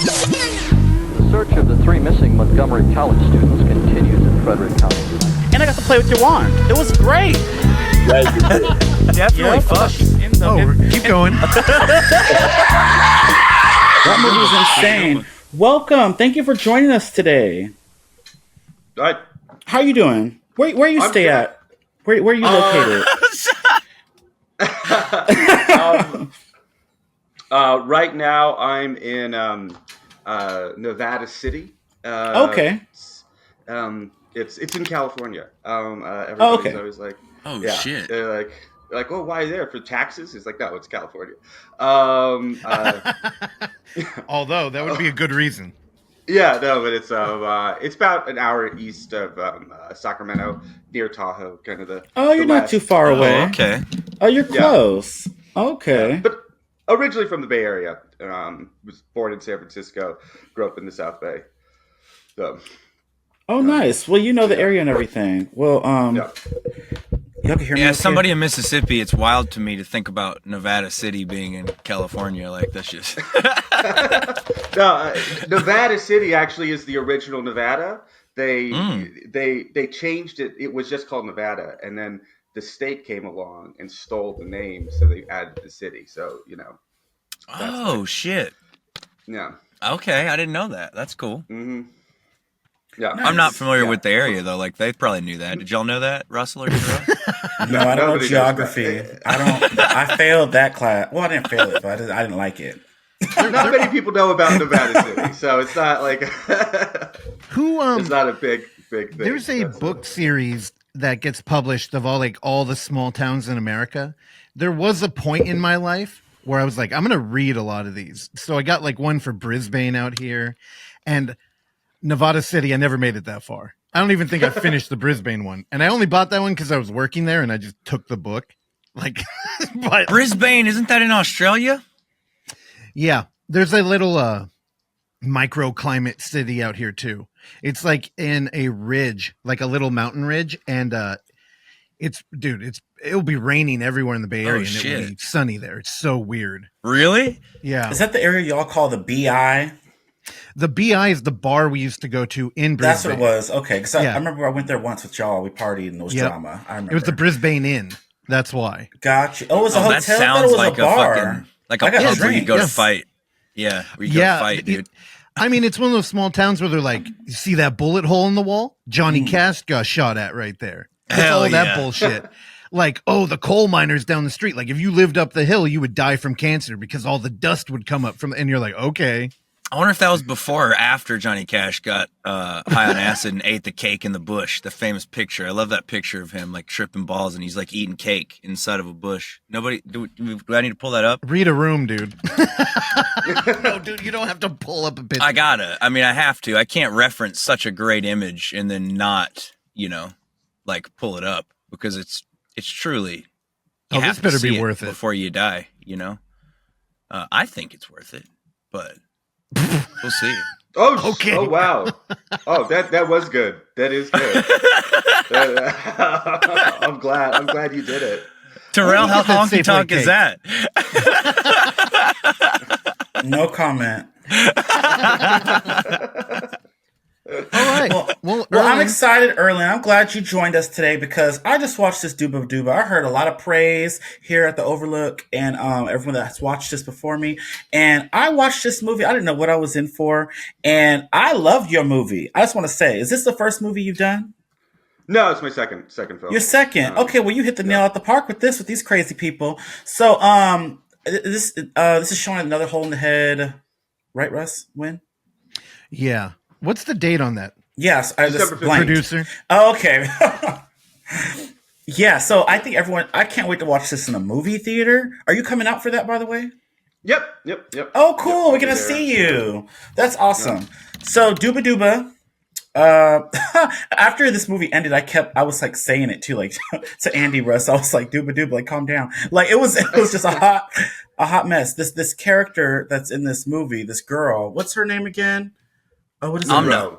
The search of the 3 missing Montgomery College students continues in Frederick County. And I got to play with your wand. It was great. Definitely fun. Keep going. That movie was insane. Welcome. Thank you for joining us today. All right. How are you doing? Where you stay at? Where are you located? Right now, I'm in Nevada City. Okay. It's in California. Everybody's always like, shit. They're like, oh, why there for taxes? It's like, no, it's California. Although that would be a good reason. Yeah, no, but it's about an hour east of Sacramento, near Tahoe, kind of the. Oh, you're not too far away. Oh, okay. Oh, you're close. Yeah. Okay. Yeah, but originally from the Bay Area. Was born in San Francisco, grew up in the South Bay. So. Oh, nice. Well, you know the area and everything. Well, y'all can hear me. Yeah, okay? somebody in Mississippi. It's wild to me to think about Nevada City being in California. Like that's just. No, Nevada City actually is the original Nevada. They changed it. It was just called Nevada, and then the state came along and stole the name, so they added the city. So Oh shit. Yeah. Okay, I didn't know that. That's cool. Mm-hmm. Yeah, I'm not familiar with the area though. Like they probably knew that. Did y'all know that, Russell or Terrell? No, I don't know geography. I failed that class. Well, I didn't fail it, but I didn't like it. Not many people know about Nevada City, so it's not like it's not a big thing. There's a book series that gets published of all the small towns in America. There was a point in my life where I was like, I'm going to read a lot of these. So I got like one for Brisbane out here, and Nevada City. I never made it that far. I don't even think I finished the Brisbane one, and I only bought that one because I was working there, and I just took the book. Like, but Brisbane, isn't that in Australia? Yeah, there's a little microclimate city out here too. It's like in a ridge, like a little mountain ridge, and it'll be raining everywhere in the Bay Area, and it will be sunny there. It's so weird. Really? Yeah. Is that the area y'all call the BI? The BI is the bar we used to go to in Brisbane. That's what it was. Okay, because I remember I went there once with y'all. We partied and it was drama. I remember. It was the Brisbane Inn. That's why. Gotcha. Oh, it was a hotel. That sounds it was like a bar. Fucking, like a pub where you go to fight. Yeah, where you go to fight, dude. I mean, it's one of those small towns where they're like, you see that bullet hole in the wall? Johnny Cash got shot at right there. It's all that bullshit. Like, oh, the coal miners down the street. Like, if you lived up the hill, you would die from cancer because all the dust would come up from. And you're like, okay. I wonder if that was before or after Johnny Cash got high on acid and ate the cake in the bush. The famous picture. I love that picture of him like tripping balls and he's like eating cake inside of a bush. Nobody, do I need to pull that up? Read a room, dude. No, dude, you don't have to pull up a picture. I gotta. I mean, I have to. I can't reference such a great image and then not, like pull it up because it's truly. This better be worth it before you die. I think it's worth it, but. We'll see. Oh, okay. Oh, wow. Oh, that was good. That is good. I'm glad you did it. Terrell, how honky tonk is that? No comment. All right. Well, I'm excited, Ehrland. I'm glad you joined us today because I just watched this Dooba Dooba. I heard a lot of praise here at the Overlook and everyone that's watched this before me. And I watched this movie. I didn't know what I was in for. And I loved your movie. I just want to say, is this the first movie you've done? No, it's my second film. Your second? Okay, well, you hit the nail at the park with these crazy people. So this is showing another hole in the head. Right, Russ? When? Yeah. What's the date on that? Yes, I just blanked. Producer. Oh, okay. Yeah, so I think I can't wait to watch this in a movie theater. Are you coming out for that, by the way? Yep. Oh, cool. We're going to see you. That's awesome. Yeah. So, Dooba Dooba. After this movie ended, I was like saying it too, like to Andy Russ. I was like, Dooba Dooba, like calm down. Like it was just a hot mess. This character that's in this movie, this girl, what's her name again? Oh, what is it? Amna.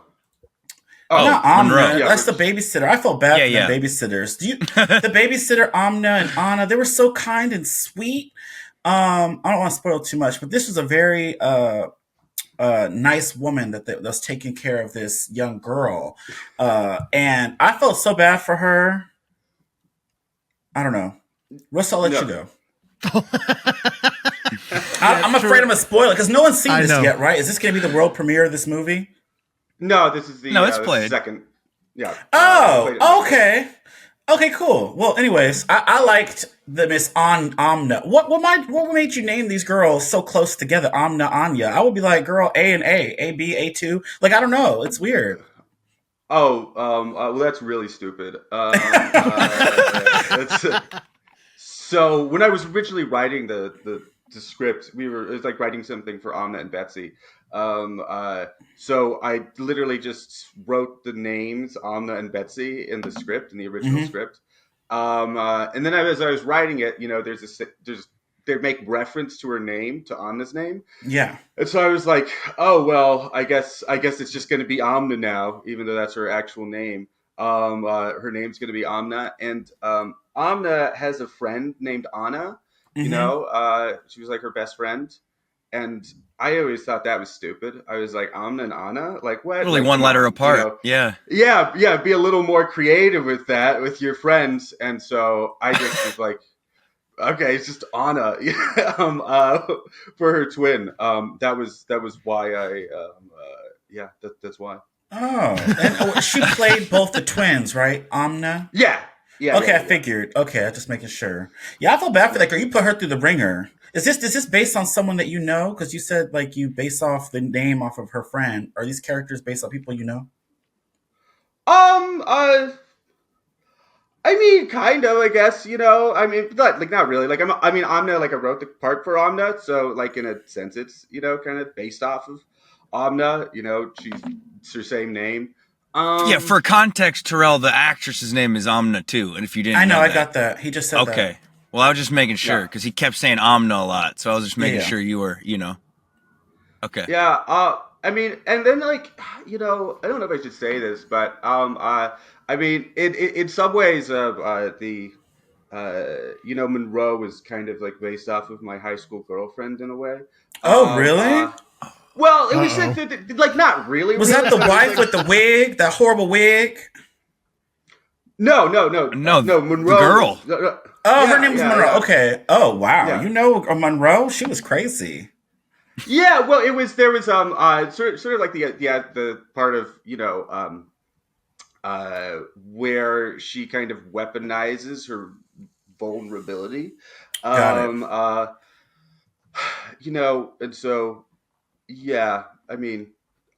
Oh, not Amna. Yeah, that's the babysitter. I felt bad for the babysitters. The babysitter Amna and Anna, they were so kind and sweet. I don't want to spoil too much, but this was a very nice woman that's taking care of this young girl, and I felt so bad for her. I don't know. Russ, I'll let you No. go. I'm afraid I'm gonna spoil it because no one's seen I this know. yet, right? Is this gonna be the world premiere of this movie? No, this is the No, it's played. second. Yeah. Oh, played it. okay. Okay, cool. Well, anyways, I liked the Miss Amna. What made you name these girls so close together? Amna, Anya. I would be like, girl, A and A, B, A2. Like, I don't know. It's weird. Oh, well, that's really stupid. So when I was originally writing the script, it was like writing something for Amna and Betsy. So I literally just wrote the names Amna and Betsy in the script, in the original script. And then as I was writing it, they make reference to her name, to Amna's name. Yeah. And so I was like, oh, well, I guess it's just going to be Amna now, even though that's her actual name. Her name's going to be Amna. And Amna has a friend named Anna, you know, she was like her best friend. And I always thought that was stupid. I was like, Amna and Anna? Like, what? Really like, one letter apart. You know? Yeah. Yeah, be a little more creative with that, with your friends. And so I just was like, okay, it's just Anna for her twin. That was why that's why. Oh, and she played both the twins, right? Amna. Yeah. Okay, yeah. I figured. Okay, I'm just making sure. Yeah, I feel bad for that girl. You put her through the ringer. Is this based on someone that you know? Because you said like you base off the name off of her friend. Are these characters based on people you know? I mean, kind of, I guess, you know. I mean, not really. Like, Amna, like, I wrote the part for Amna, so, like, in a sense, it's, you know, kind of based off of Amna. You know, it's her same name. Yeah, for context, Terrell, the actress's name is Amna too. And if you didn't, I know, I that. got that. He just said that. Okay. Well, I was just making sure because he kept saying Amna a lot, so I was just making sure you were, you know. Okay. Yeah. I mean, and then like, you know, I don't know if I should say this, but I mean, in some ways, you know, Monroe was kind of like based off of my high school girlfriend in a way. Oh, really? Well, it was like not really. Was really, that the but wife like, with the wig, that horrible wig? No, No, Monroe. the girl. Oh, her name was Monroe. Yeah. Okay. Oh, wow. Yeah. You know Monroe? She was crazy. Yeah, well, there was sort of like the part of, you know, where she kind of weaponizes her vulnerability. Got it. You know, and so yeah, I mean,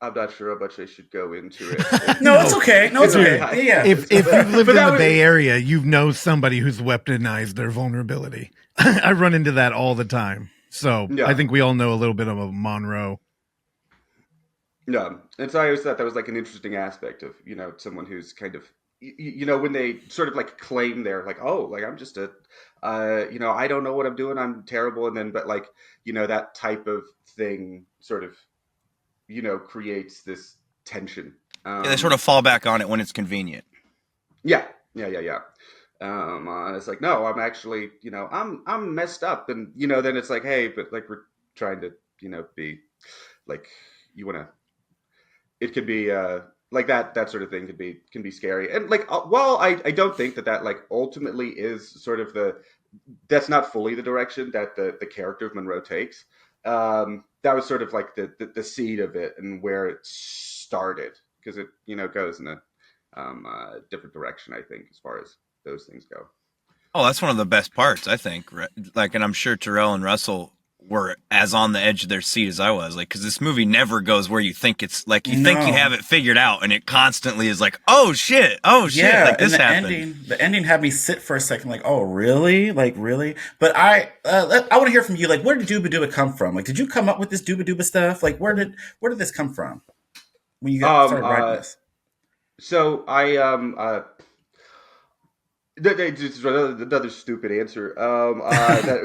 I'm not sure how much I should go into it. No, it's okay. No, it's okay. Yeah. If you've lived in that the was- Bay Area, you know somebody who's weaponized their vulnerability. I run into that all the time. So Yeah. I think we all know a little bit of a Monroe. No, and so I always thought that was like an interesting aspect of, you know, someone who's kind of, you know, when they sort of like claim they're like, oh, like I'm just a, you know, I don't know what I'm doing, I'm terrible, and then but like, you know, that type of thing sort of, you know, creates this tension. Yeah, they sort of fall back on it when it's convenient. Yeah. It's like, no, I'm actually, you know, I'm messed up, and you know, then it's like, hey, but like we're trying to, you know, be like, you want to. It could be like that sort of thing can be scary, and like, well, I don't think that like ultimately is sort of that's not fully the direction that the character of Monroe takes. That was sort of like the seed of it and where it started, because it, you know, goes in a different direction, I think, as far as those things go. Oh, that's one of the best parts, I think. Like, and I'm sure Terrell and Russell were as on the edge of their seat as I was. Like, because this movie never goes where you think it's like you think you have it figured out, and it constantly is like, oh shit, Yeah, like this and happened. The ending had me sit for a second, like, oh, really? Like, really? But I want to hear from you. Like, where did Dooba Dooba come from? Like, did you come up with this Dooba Dooba stuff? Like, where did this come from when you started writing this? So I just another stupid answer. That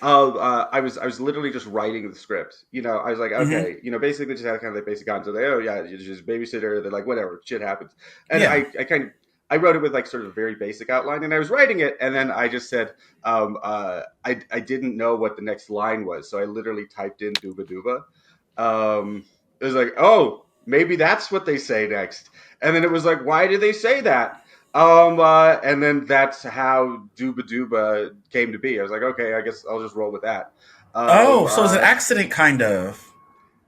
was, I was literally just writing the script. You know, I was like, okay, you know, basically just had kind of like basic concept. Like, oh yeah, you're just babysitter. They're like, whatever, shit happens. And I wrote it with like sort of a very basic outline, and I was writing it, and then I just said, I didn't know what the next line was, so I literally typed in Dooba Dooba. It was like, oh, maybe that's what they say next. And then it was like, why did they say that? And then that's how Dooba Dooba came to be. I was like, okay, I guess I'll just roll with that. Oh, so it's an accident, kind of.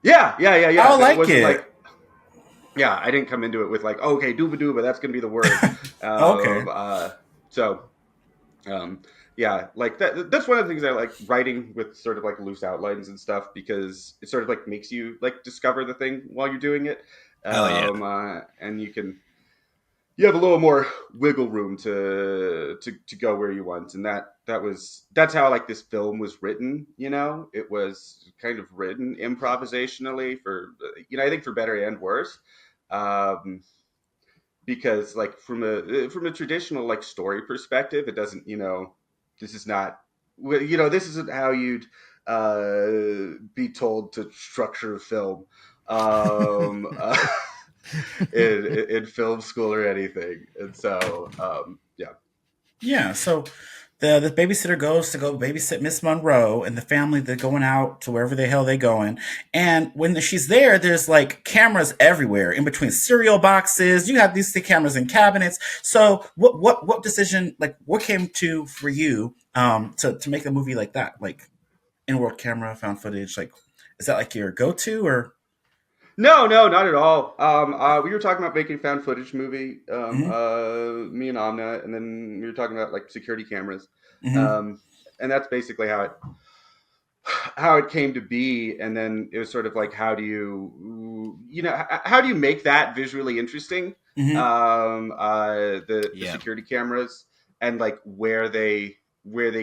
Yeah. I It like wasn't it. like, yeah, I didn't come into it with like, okay, Dooba Dooba, that's gonna be the word. Okay. So, yeah, like that. That's one of the things I like writing with sort of like loose outlines and stuff because it sort of like makes you like discover the thing while you're doing it, Hell yeah. and you have a little more wiggle room to go where you want, and that's how like this film was written. You know, it was kind of written improvisationally for I think for better and worse. Um, because like from a traditional like story perspective, it doesn't this is not this isn't how you'd be told to structure a film um, in film school or anything, and so yeah. Yeah. So the babysitter goes to go babysit Miss Monroe and the family. They're going out to wherever the hell they going. And when she's there, there's like cameras everywhere in between cereal boxes. You have these cameras in cabinets. So what decision, like what came to for you to make a movie like that? Like in world camera, found footage, like is that like your go to or No, not at all. We were talking about making a found footage movie, Mhm. me and Amna, and then we were talking about like security cameras, Mhm. um, and that's basically how it came to be. And then it was sort of like, how do how do you make that visually interesting? Mhm. The Yeah. security cameras and like where they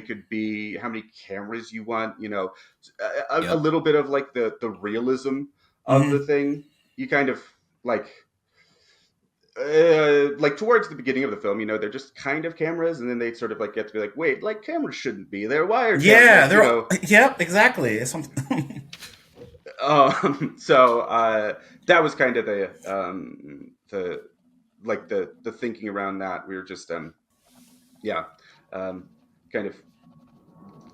could be, how many cameras you want, a Yep. little bit of like the realism of the Mhm. thing. You kind of like like towards the beginning of the film, they're just kind of cameras, and then they sort of like get to be like, wait, like cameras shouldn't be there. Why are cameras Yeah, like they're yep, exactly. It's something. so that was kind of the like the thinking around that. We were just yeah, um, kind of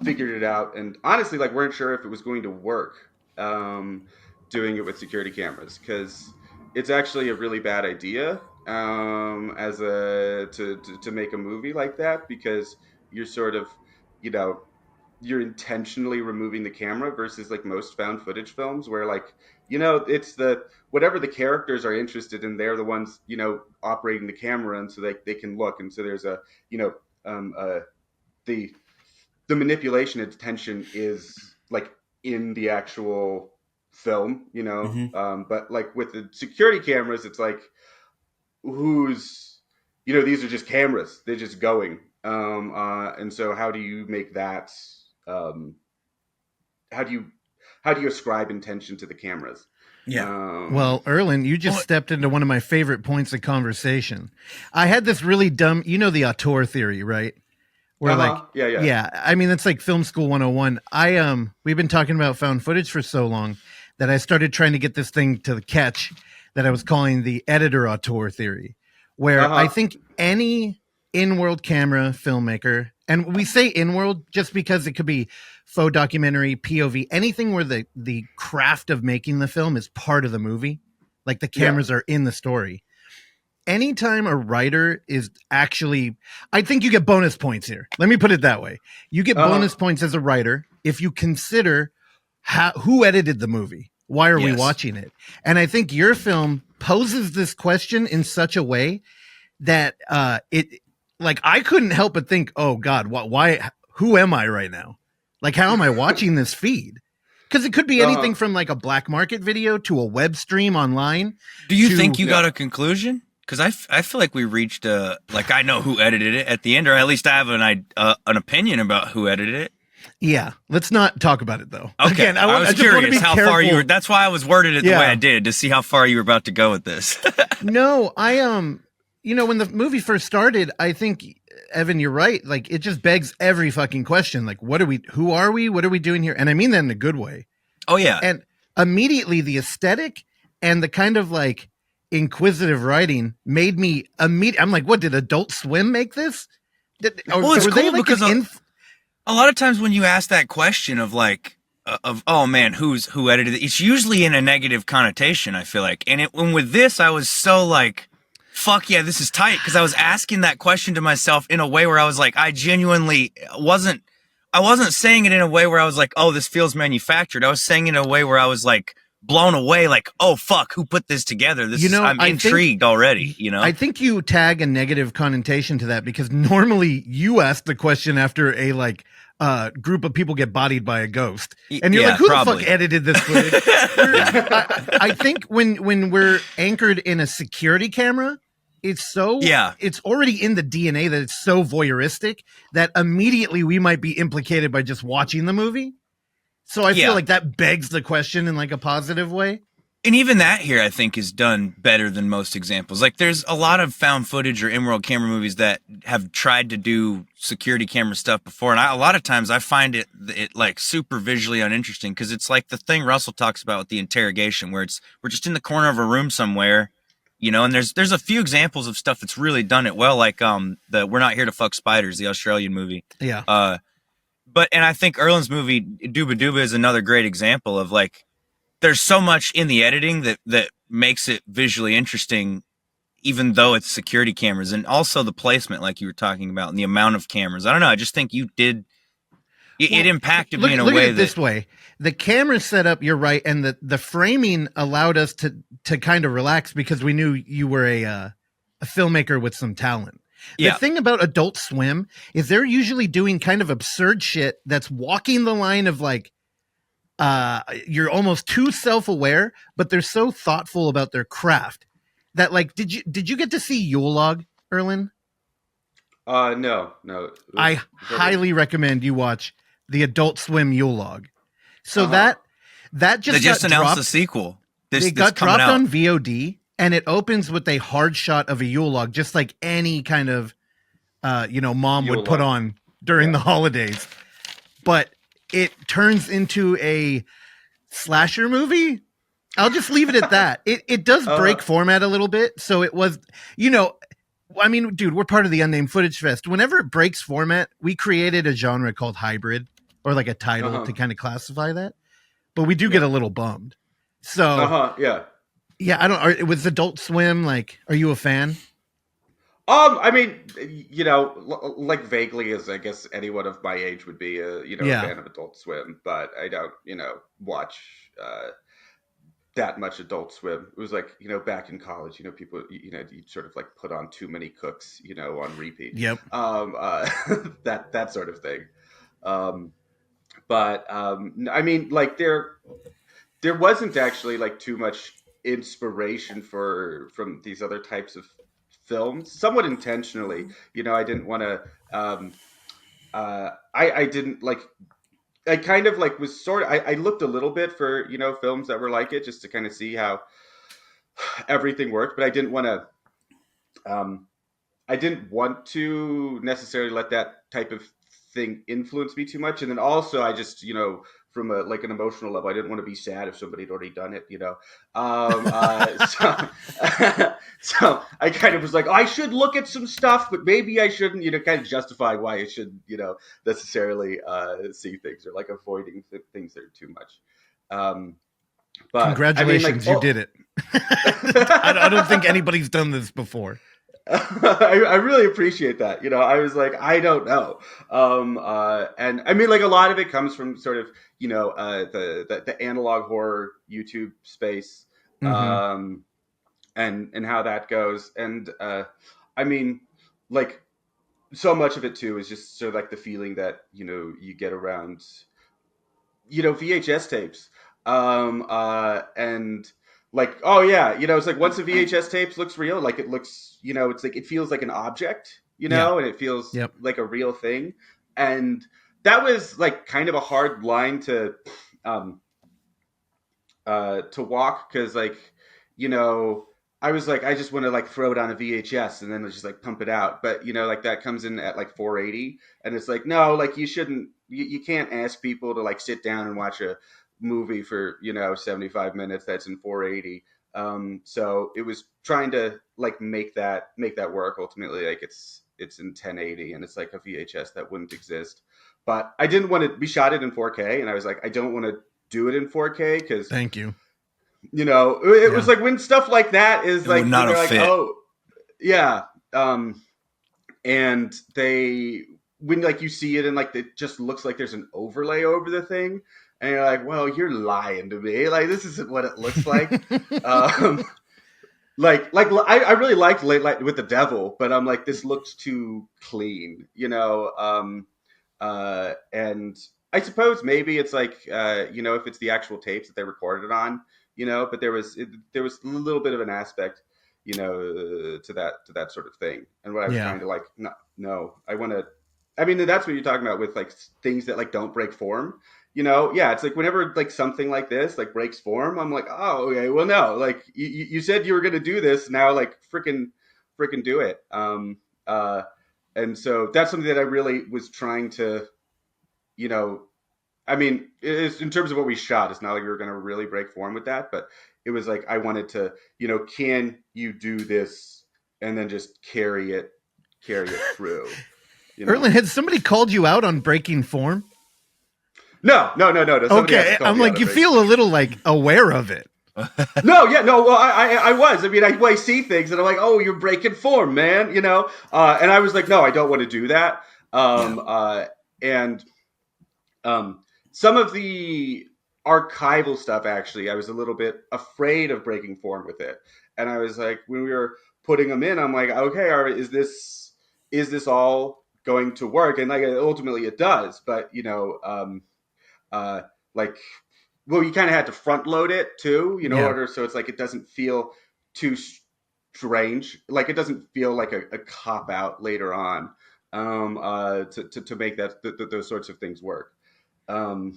figured it out, and honestly, like weren't sure if it was going to work um, doing it with security cameras because it's actually a really bad idea as to make a movie like that because you're sort of you know you're intentionally removing the camera versus like most found footage films where like it's the whatever the characters are interested in, they're the ones operating the camera, and so they can look, and so there's a you know the manipulation and tension is like in the actual film, Mhm. but like with the security cameras, it's like who's these are just cameras, they're just going, and so how do you make that um, how do you ascribe intention to the cameras? Yeah. Well, Erlen, you just Well, stepped into one of my favorite points of conversation. I had this really dumb, the auteur theory, right? Where like, Yeah. yeah, I mean, that's like film school 101. We've been talking about found footage for so long that I started trying to get this thing to the catch that I was calling the editor auteur theory, where I Uh-huh. think any in-world camera filmmaker, and we say in-world just because it could be faux documentary, POV, anything where the craft of making the film is part of the movie, like the Yeah. cameras are in the story. Anytime a writer is actually, I think you get bonus points here. Let me put it that way. You get Uh-huh. bonus points as a writer if you consider who edited the movie. Why are we Yes. watching it? And I think your film poses this question in such a way that it, like, I couldn't help but think, oh God, why, who am I right now? Like, how am I watching this feed? Because it could be anything Uh-huh. from like a black market video to a web stream online. Do you to, think you got Yeah. a conclusion? Because I feel like we reached like I know who edited it at the end, or at least I have an opinion about who edited it. Yeah, let's not talk about it though. Okay, Again, I was just want to curious be how careful. far you were. That's why I was worded it the way Yeah. I did to see how far you were about to go with this. No, when the movie first started, I think Evan, you're right. Like, it just begs every fucking question. Like, who are we? What are we doing here? And I mean that in a good way. Oh yeah, And immediately the aesthetic and the kind of like inquisitive writing made me I'm like, what did Adult Swim make this? Well, it's were they cool like because an a lot of times when you ask that question of like, of oh man, who edited it. It's usually in a negative connotation, I feel like. And with this, I was so like, fuck yeah, this is tight, because I was asking that question to myself in a way where I was like, I genuinely wasn't saying it in a way where I was like, oh, this feels manufactured. I was saying it in a way where I was like blown away, like, oh fuck, who put this together? I'm intrigued already, I think you tag a negative connotation to that, because normally you ask the question after a like group of people get bodied by a ghost, and you're like, who the fuck edited this footage? I think when we're anchored in a security camera, it's already in the DNA that it's so voyeuristic that immediately we might be implicated by just watching the movie. So I feel like that begs the question in like a positive way. And even that here, I think, is done better than most examples. Like, there's a lot of found footage or in-world camera movies that have tried to do security camera stuff before, and a lot of times I find it like super visually uninteresting, because it's like the thing Russell talks about with the interrogation, where we're just in the corner of a room somewhere, and there's a few examples of stuff that's really done it well, like the We're Not Here to Fuck Spiders, the Australian movie. Yeah. And I think Ehrland's movie Dooba Dooba is another great example of like, there's so much in the editing that makes it visually interesting, even though it's security cameras, and also the placement, like you were talking about, and the amount of cameras. I don't know. I just think you did. It impacted me in a way. Look at it this way: the camera setup, you're right, and the framing allowed us to kind of relax, because we knew you were a filmmaker with some talent. The thing about Adult Swim is they're usually doing kind of absurd shit that's walking the line of like, you're almost too self-aware, but they're so thoughtful about their craft that like, did you get to see Yule Log, Erlen? No. I highly recommend you watch the Adult Swim Yule Log. So that just they just announced dropped, the sequel. It got dropped on VOD, and it opens with a hard shot of a Yule Log, just like any kind of mom Yule would put log. on during the holidays. But it turns into a slasher movie. I'll just leave it at that. It does break format a little bit. So it was, I mean, dude, we're part of the Unnamed Footage Fest. Whenever it breaks format, we created a genre called hybrid, or like a title to kind of classify that. But we do get a little bummed. So, yeah, I don't. It was Adult Swim. Like, are you a fan? I mean, like vaguely, as I guess anyone of my age would be, a fan of Adult Swim, but I don't, watch that much Adult Swim. It was like, back in college, people, you sort of like put on Too Many Cooks, on repeat. Yep. That sort of thing. I mean, like there wasn't actually like too much inspiration from these other types of films, somewhat intentionally. I didn't want to I didn't like, I kind of like was sort of, I looked a little bit for films that were like it, just to kind of see how everything worked, but I didn't want to necessarily let that type of thing influence me too much. And then also I just from like an emotional level, I didn't want to be sad if somebody had already done it, so I kind of was like, I should look at some stuff, but maybe I shouldn't, kind of justify why I shouldn't, necessarily see things, or like avoiding things that are too much. But congratulations, you did it. I don't think anybody's done this before. I really appreciate that. I was like, I don't know. And I mean, like, a lot of it comes from sort of, the analog horror YouTube space, and how that goes. And, I mean, like, so much of it too is just sort of like the feeling that, you get around, VHS tapes. And like, oh yeah, it's like once a VHS tape looks real, like it looks, it's like, it feels like an object, and it feels like a real thing. And that was like kind of a hard line to walk. 'Cause like, I was like, I just want to like throw it on a VHS and then just like pump it out. But, like that comes in at like 480, and it's like, no, like you shouldn't, you can't ask people to like sit down and watch a movie for 75 minutes that's in 480. So it was trying to like make that work. Ultimately, like it's in 1080, and it's like a VHS that wouldn't exist. but I didn't want to. We shot it in 4K, and I was like, I don't want to do it in 4K because Thank you. it was like when stuff like that is It like would not when they're have like, fit. oh yeah, and when like you see it and like it just looks like there's an overlay over the thing, and you're like, well, you're lying to me. Like this isn't what it looks like. um, I really liked Late Night with the Devil, but I'm like, this looks too clean, and I suppose maybe it's like, if it's the actual tapes that they recorded on, but there was a little bit of an aspect, to that sort of thing. And what I was trying to like, no, I want to. I mean, that's what you're talking about with like things that like don't break form. Yeah, it's like whenever like something like this like breaks form, I'm like, oh, okay, well, no, like you said you were gonna do this, now like freaking do it. And so that's something that I really was trying to, I mean, it's, in terms of what we shot, it's not like we were gonna really break form with that, but it was like I wanted to, can you do this and then just carry it through? Ehrland, had somebody called you out on breaking form? No. Okay, I'm like, you feel a little like aware of it. No. Well, I was. I mean, I see things and I'm like, oh, you're breaking form, man. And I was like, no, I don't want to do that. And some of the archival stuff, actually, I was a little bit afraid of breaking form with it. And I was like, when we were putting them in, I'm like, okay, all right, is this all going to work? And like, ultimately, it does. But well, you kind of had to front load it too, order so it's like it doesn't feel too strange, like it doesn't feel like a cop out later on, to make those sorts of things work. But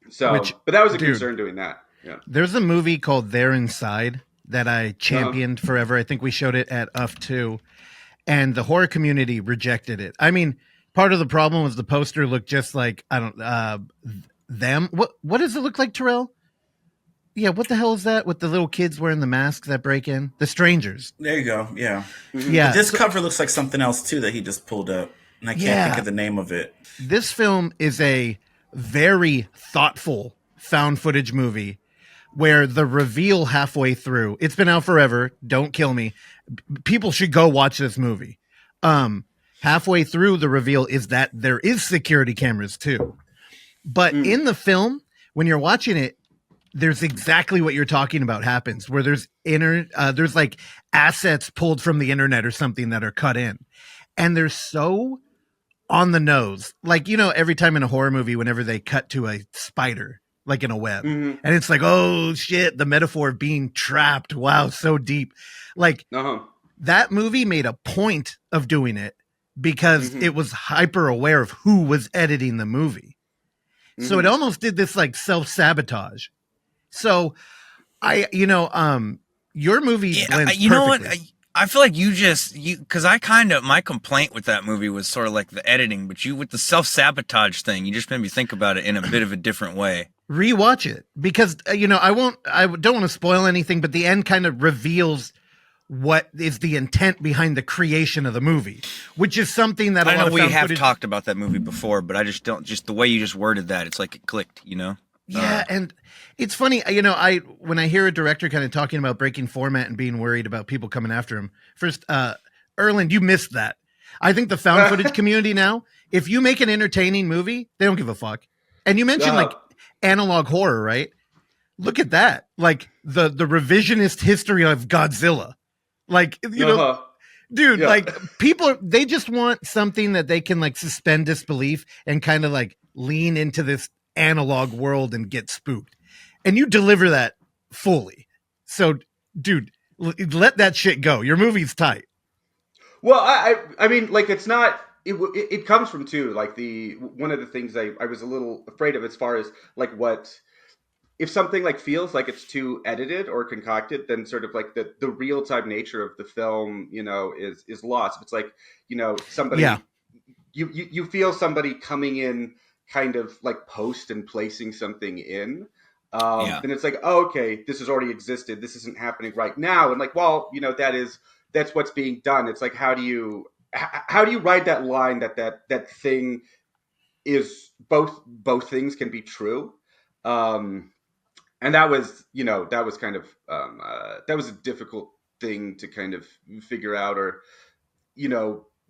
that was a concern doing that. Yeah, there's a movie called They're Inside that I championed forever. I think we showed it at UF 2, and the horror community rejected it. I mean, part of the problem was the poster looked just like them. What does it look like, Terrell? Yeah, what the hell is that with the little kids wearing the masks that break in? The Strangers. There you go. Yeah. Yeah. But this cover looks like something else too that he just pulled up, and I can't think of the name of it. This film is a very thoughtful found footage movie where the reveal halfway through, it's been out forever, don't kill me, people should go watch this movie. Halfway through, the reveal is that there is security cameras too. But in the film, when you're watching it, there's exactly what you're talking about happens, where there's there's like assets pulled from the internet or something that are cut in, and they're so on the nose. Like, every time in a horror movie, whenever they cut to a spider, like in a web, and it's like, oh shit, the metaphor of being trapped. Wow. So deep. Like that movie made a point of doing it because it was hyper aware of who was editing the movie. So it almost did this like self-sabotage. So your movie blends you know what? perfectly. I feel like because my complaint with that movie was sort of like the editing, but with the self-sabotage thing, you just made me think about it in a bit of a different way. Rewatch it because, I don't want to spoil anything, but the end kind of reveals what is the intent behind the creation of the movie, which is something that I know we have talked about that movie before, but I just don't, just the way you just worded that, it's like it clicked, Yeah, and it's funny, when I hear a director kind of talking about breaking format and being worried about people coming after him, first, Ehrland, you missed that. I think the found footage community now, if you make an entertaining movie, they don't give a fuck. And you mentioned like analog horror, right? Look at that. Like the revisionist history of Godzilla. Like, dude, like people, they just want something that they can like suspend disbelief and kind of like lean into this analog world and get spooked. And you deliver that fully. So, dude, let that shit go. Your movie's tight. Well, I mean, like, it's not. It comes from too. Like one of the things I was a little afraid of as far as like what if something like feels like it's too edited or concocted, then sort of like the real time nature of the film, is lost. If it's like somebody, you feel somebody coming in kind of like post and placing something in. Then it's like, oh, okay, this has already existed. This isn't happening right now. And like, well, that's what's being done. It's like, how do you ride that line that thing is both things can be true. And that was, that was kind of that was a difficult thing to kind of figure out, or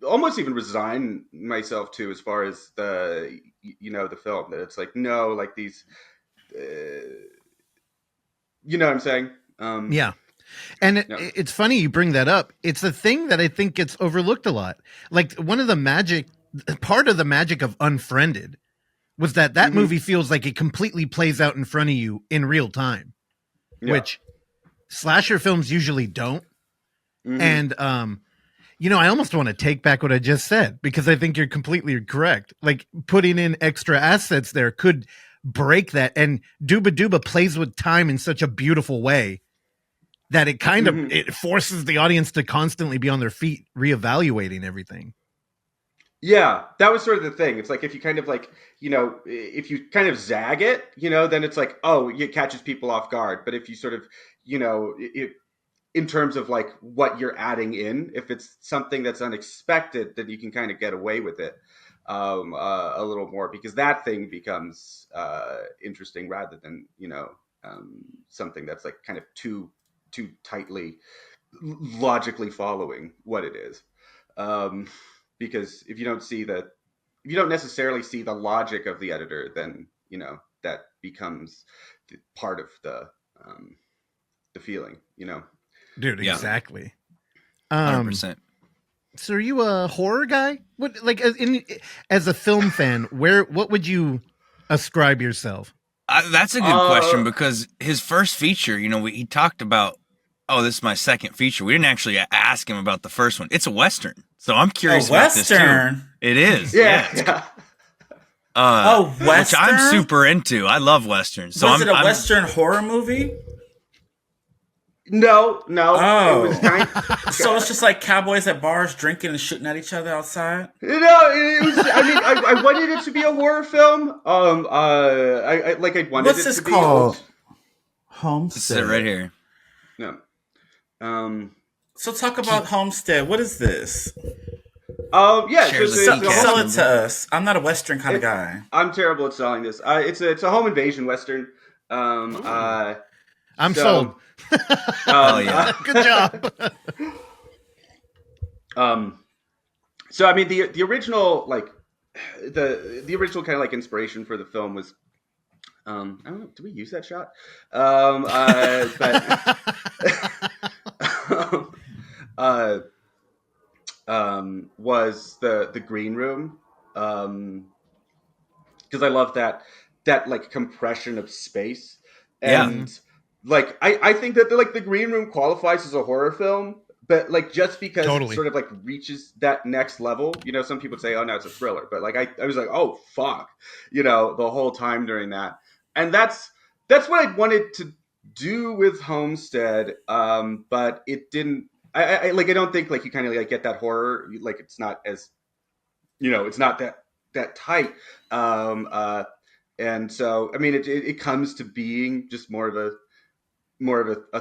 almost even resign myself to, as far as the the film, that it's like, no, like these, you know what I'm saying? Yeah. And Yeah. it's funny you bring that up. It's a thing that I think gets overlooked a lot. Like, part of the magic of Unfriended was that movie feels like it completely plays out in front of you in real time, Yeah. which slasher films usually don't. Mhm. And, I almost want to take back what I just said, because I think you're completely correct. Like, putting in extra assets there could break that. And Dooba Dooba plays with time in such a beautiful way that it kind of it forces the audience to constantly be on their feet, reevaluating everything. Yeah, that was sort of the thing. It's like, if you kind of like, if you kind of zag it, then it's like, oh, it catches people off guard. But if you sort of, in terms of like what you're adding in, if it's something that's unexpected, then you can kind of get away with it a little more, because that thing becomes interesting, rather than, something that's like kind of too tightly logically following what it is. Because if you don't necessarily see the logic of the editor, then that becomes part of the feeling. Dude, Yeah. exactly. 100%. So are you a horror guy? What, like, as a film fan, what would you ascribe yourself? That's a good question, because his first feature, he talked about, oh, this is my second feature. We didn't actually ask him about the first one. It's a Western. So I'm curious about this too. Western? It is. Yeah. Western? Which I'm super into. I love Westerns. So Was it a Western horror movie? No. Oh. It was kind. So it's just like cowboys at bars drinking and shooting at each other outside? It was. I mean, I wanted it to be a horror film. I wanted What's it this to be called? This is it Homestead. right here. No. So talk about Homestead. What is this? Yeah. Shares it's a a seat Sell home, it to us. I'm not a Western kind of guy. I'm terrible at selling this. It's a home invasion Western. I'm sold. Oh yeah. Good job. So I mean, the original, like, the original kind of like inspiration for the film was, I don't know, do we use that shot? Was the green room, because I love that like compression of space, and like I think that the green room qualifies as a horror film, but like just because Totally. it sort of like reaches that next level, some people say, oh no, it's a thriller, but like I was like, oh fuck, the whole time during that, and that's what I wanted to do with Homestead, but it didn't. I don't think like you kind of like get that horror, like it's not as, it's not that tight, and so I mean it comes to being just more of a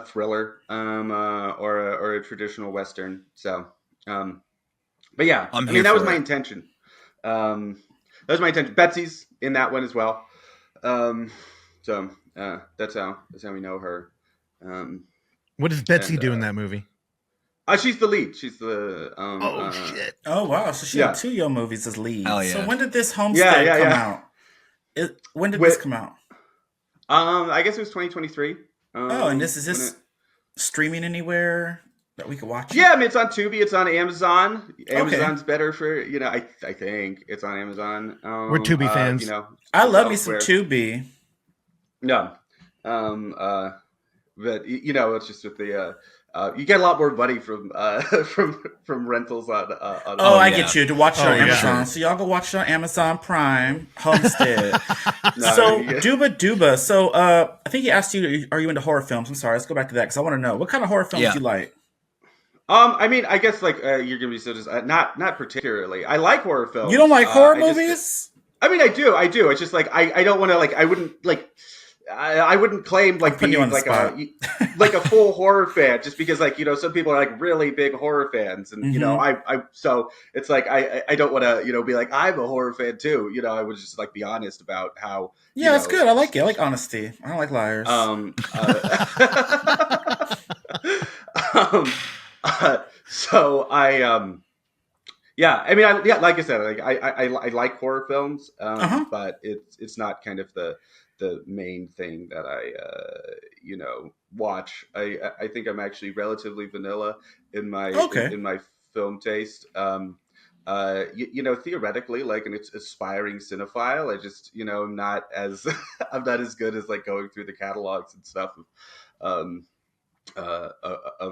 thriller, or a traditional Western. So, but yeah, I'm I here mean that was for my it. intention. That was my intention. Betsy's in that one as well. So that's how we know her. What does Betsy And, do in that movie? She's the lead. She's the Shit. Oh, wow. So she Yeah. had 2 of your movies as leads. Hell yeah. So when did this Homestead Yeah, come yeah. out? When did this come out? I guess it was 2023. And is this streaming anywhere that we could watch? Yeah, I mean it's on Tubi. It's on Amazon. Amazon's better for I think it's on Amazon. We're Tubi fans. I love me some elsewhere. Tubi. No, but it's just with the you get a lot more money from rentals on. Oh, I yeah. get you to watch it on yeah. Amazon. So y'all go watch it on Amazon Prime, Homestead. No, So yeah. Dooba Dooba. So I think he asked you, are you into horror films? I'm sorry, let's go back to that because I want to know what kind of horror films Yeah. you like. I mean, I guess like you're gonna be so just not particularly. I like horror films. You don't like horror I just- movies? I mean, I do. It's just like I don't want to like. I wouldn't like. I wouldn't claim like putting you being on the like like a full horror fan just because like some people are like really big horror fans and I so it's like I don't want to be like I'm a horror fan too. I would just like be honest about how that's good. I like it. I like honesty. I don't like liars. So yeah, I mean, like I said, like I like horror films, but it's not kind of the main thing that I watch. I think I'm actually relatively vanilla in my in my film taste. Theoretically, like an aspiring cinephile, I just I'm not as I'm not as good as like going through the catalogs and stuff of